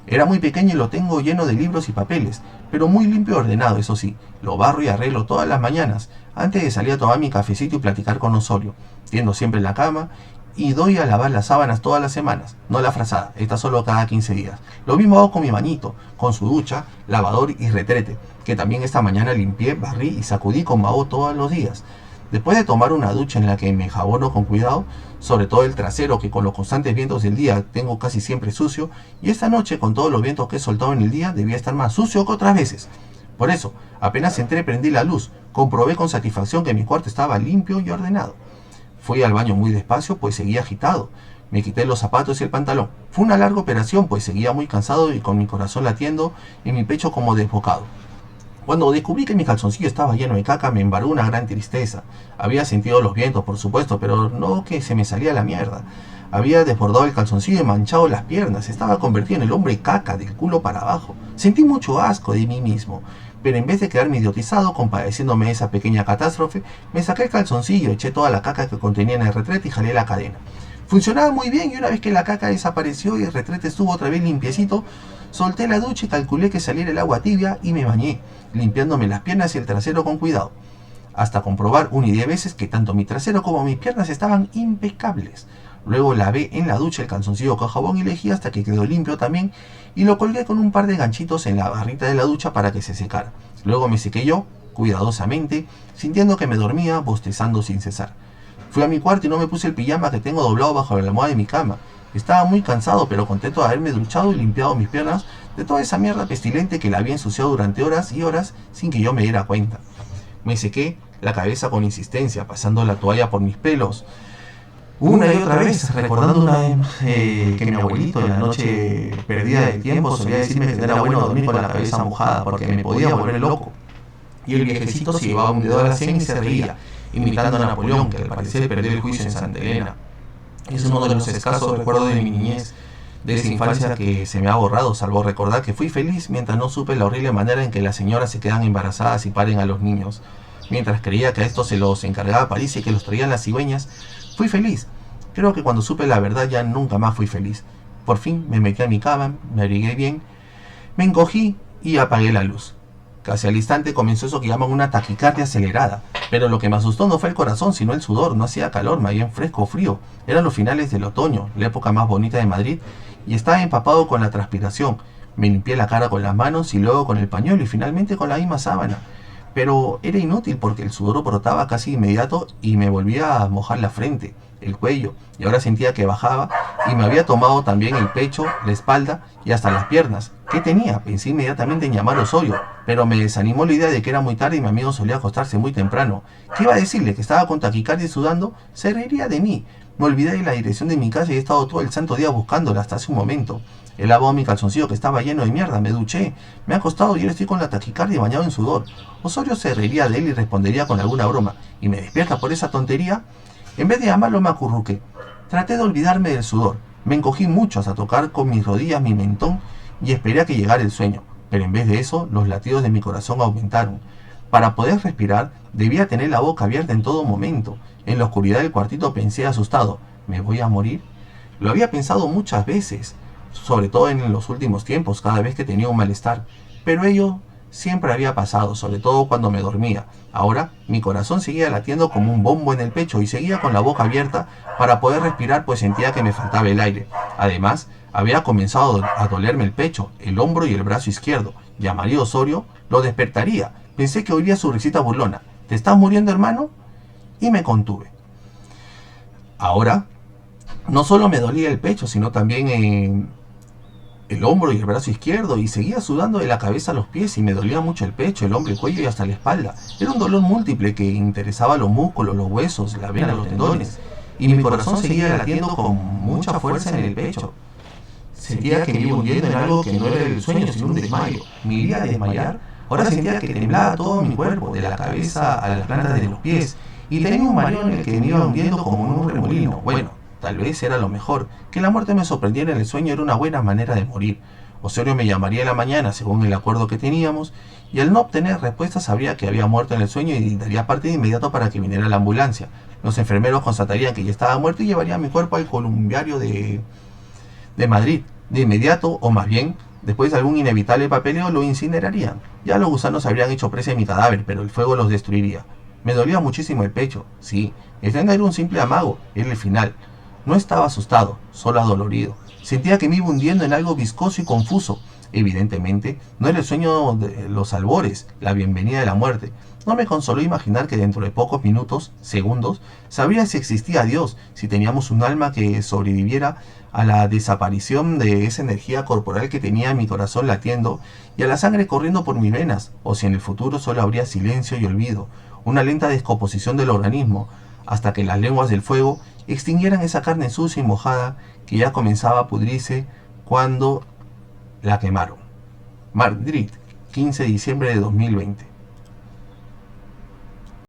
Era muy pequeño y lo tengo lleno de libros y papeles, pero muy limpio y ordenado, eso sí. Lo barro y arreglo todas las mañanas, antes de salir a tomar mi cafecito y platicar con Osorio. Tiendo siempre en la cama y doy a lavar las sábanas todas las semanas, no la frazada, esta solo cada 15 días. Lo mismo hago con mi bañito, con su ducha, lavador y retrete, que también esta mañana limpié, barrí y sacudí con vaho todos los días. Después de tomar una ducha en la que me enjabono con cuidado, sobre todo el trasero que con los constantes vientos del día tengo casi siempre sucio, y esta noche con todos los vientos que he soltado en el día debía estar más sucio que otras veces. Por eso, apenas entré prendí la luz, comprobé con satisfacción que mi cuarto estaba limpio y ordenado. Fui al baño muy despacio pues seguía agitado. Me quité los zapatos y el pantalón. Fue una larga operación pues seguía muy cansado y con mi corazón latiendo y mi pecho como desbocado. Cuando descubrí que mi calzoncillo estaba lleno de caca me embargó una gran tristeza. Había sentido los vientos, por supuesto, pero no que se me salía la mierda. Había desbordado el calzoncillo y manchado las piernas. Estaba convertido en el hombre caca del culo para abajo. Sentí mucho asco de mí mismo. Pero en vez de quedarme idiotizado, compadeciéndome de esa pequeña catástrofe, me saqué el calzoncillo, eché toda la caca que contenía en el retrete y jalé la cadena. Funcionaba muy bien y una vez que la caca desapareció y el retrete estuvo otra vez limpiecito, solté la ducha y calculé que saliera el agua tibia y me bañé, limpiándome las piernas y el trasero con cuidado, hasta comprobar una y 10 veces que tanto mi trasero como mis piernas estaban impecables. Luego lavé en la ducha el calzoncillo con jabón y lejía hasta que quedó limpio también y lo colgué con un par de ganchitos en la barrita de la ducha para que se secara. Luego me sequé yo, cuidadosamente, sintiendo que me dormía, bostezando sin cesar. Fui a mi cuarto y no me puse el pijama que tengo doblado bajo la almohada de mi cama. Estaba muy cansado pero contento de haberme duchado y limpiado mis piernas de toda esa mierda pestilente que la había ensuciado durante horas y horas sin que yo me diera cuenta. Me sequé la cabeza con insistencia, pasando la toalla por mis pelos, una y otra vez, recordando una vez que mi abuelito en la noche perdida del tiempo solía decirme que era bueno dormir con la cabeza mojada porque me podía volver loco. Y el viejecito se llevaba un dedo a la sien y se reía, imitando a Napoleón, que al parecer perdió el juicio en Santa Elena. Es uno de los escasos recuerdos de mi niñez, de esa infancia que se me ha borrado, salvo recordar que fui feliz mientras no supe la horrible manera en que las señoras se quedan embarazadas y paren a los niños. Mientras creía que a estos se los encargaba París y que los traían las cigüeñas, fui feliz. Creo que cuando supe la verdad ya nunca más fui feliz. Por fin me metí a mi cama, me abrigué bien, me encogí y apagué la luz. Casi al instante comenzó eso que llaman una taquicardia acelerada, pero lo que me asustó no fue el corazón, sino el sudor. No hacía calor, más bien fresco o frío. Eran los finales del otoño, la época más bonita de Madrid, y estaba empapado con la transpiración. Me limpié la cara con las manos y luego con el pañuelo y finalmente con la misma sábana. Pero era inútil porque el sudor brotaba casi inmediato y me volvía a mojar la frente, el cuello, y ahora sentía que bajaba y me había tomado también el pecho, la espalda y hasta las piernas. ¿Qué tenía? Pensé inmediatamente en llamar a Osorio, pero me desanimó la idea de que era muy tarde y mi amigo solía acostarse muy temprano. ¿Qué iba a decirle? ¿Que estaba con taquicardia y sudando? Se reiría de mí. Me olvidé de la dirección de mi casa y he estado todo el santo día buscándola hasta hace un momento. He lavado mi calzoncillo que estaba lleno de mierda, me duché, me he acostado y ahora estoy con la taquicardia y bañado en sudor. Osorio se reiría de él y respondería con alguna broma, y me despierta por esa tontería. En vez de llamarlo me acurruqué. Traté de olvidarme del sudor, me encogí mucho hasta tocar con mis rodillas mi mentón y esperé a que llegara el sueño, pero en vez de eso los latidos de mi corazón aumentaron. Para poder respirar debía tener la boca abierta en todo momento. En la oscuridad del cuartito pensé asustado, ¿me voy a morir? Lo había pensado muchas veces, sobre todo en los últimos tiempos, cada vez que tenía un malestar, pero ello siempre había pasado, sobre todo cuando me dormía. Ahora mi corazón seguía latiendo como un bombo en el pecho y seguía con la boca abierta para poder respirar, pues sentía que me faltaba el aire. Además, había comenzado a dolerme el pecho, el hombro y el brazo izquierdo. Llamaría a Osorio, lo despertaría. Pensé que oiría su risita burlona. ¿Te estás muriendo, hermano? Y me contuve. Ahora, no solo me dolía el pecho, sino también el hombro y el brazo izquierdo, y seguía sudando de la cabeza a los pies y me dolía mucho el pecho, el hombro, el cuello y hasta la espalda. Era un dolor múltiple que interesaba los músculos, los huesos, la vena, los tendones, y mi corazón seguía latiendo con mucha fuerza en el pecho. Sentía que me iba hundiendo en algo que no era el sueño, sino un desmayo. Me iría a desmayar. Ahora sentía que temblaba todo mi cuerpo, de la cabeza a las plantas de los pies, y tenía un mareo en el que me iba hundiendo como en un remolino. Bueno, tal vez era lo mejor. Que la muerte me sorprendiera en el sueño era una buena manera de morir. Osorio me llamaría en la mañana, según el acuerdo que teníamos, y al no obtener respuesta sabría que había muerto en el sueño y daría parte de inmediato para que viniera la ambulancia. Los enfermeros constatarían que ya estaba muerto y llevarían mi cuerpo al columbiario de Madrid. De inmediato, o más bien, después de algún inevitable papeleo, lo incinerarían. Ya los gusanos habrían hecho presa de mi cadáver, pero el fuego los destruiría. Me dolía muchísimo el pecho, sí. El tren era un simple amago, era el final. No estaba asustado, solo adolorido. Sentía que me iba hundiendo en algo viscoso y confuso. Evidentemente, no era el sueño de los albores, la bienvenida de la muerte. No me consoló imaginar que dentro de pocos minutos, segundos, sabría si existía Dios, si teníamos un alma que sobreviviera a la desaparición de esa energía corporal que tenía en mi corazón latiendo y a la sangre corriendo por mis venas, o si en el futuro solo habría silencio y olvido, una lenta descomposición del organismo, hasta que las lenguas del fuego extinguieran esa carne sucia y mojada que ya comenzaba a pudrirse cuando la quemaron. Madrid, 15 de diciembre de 2020.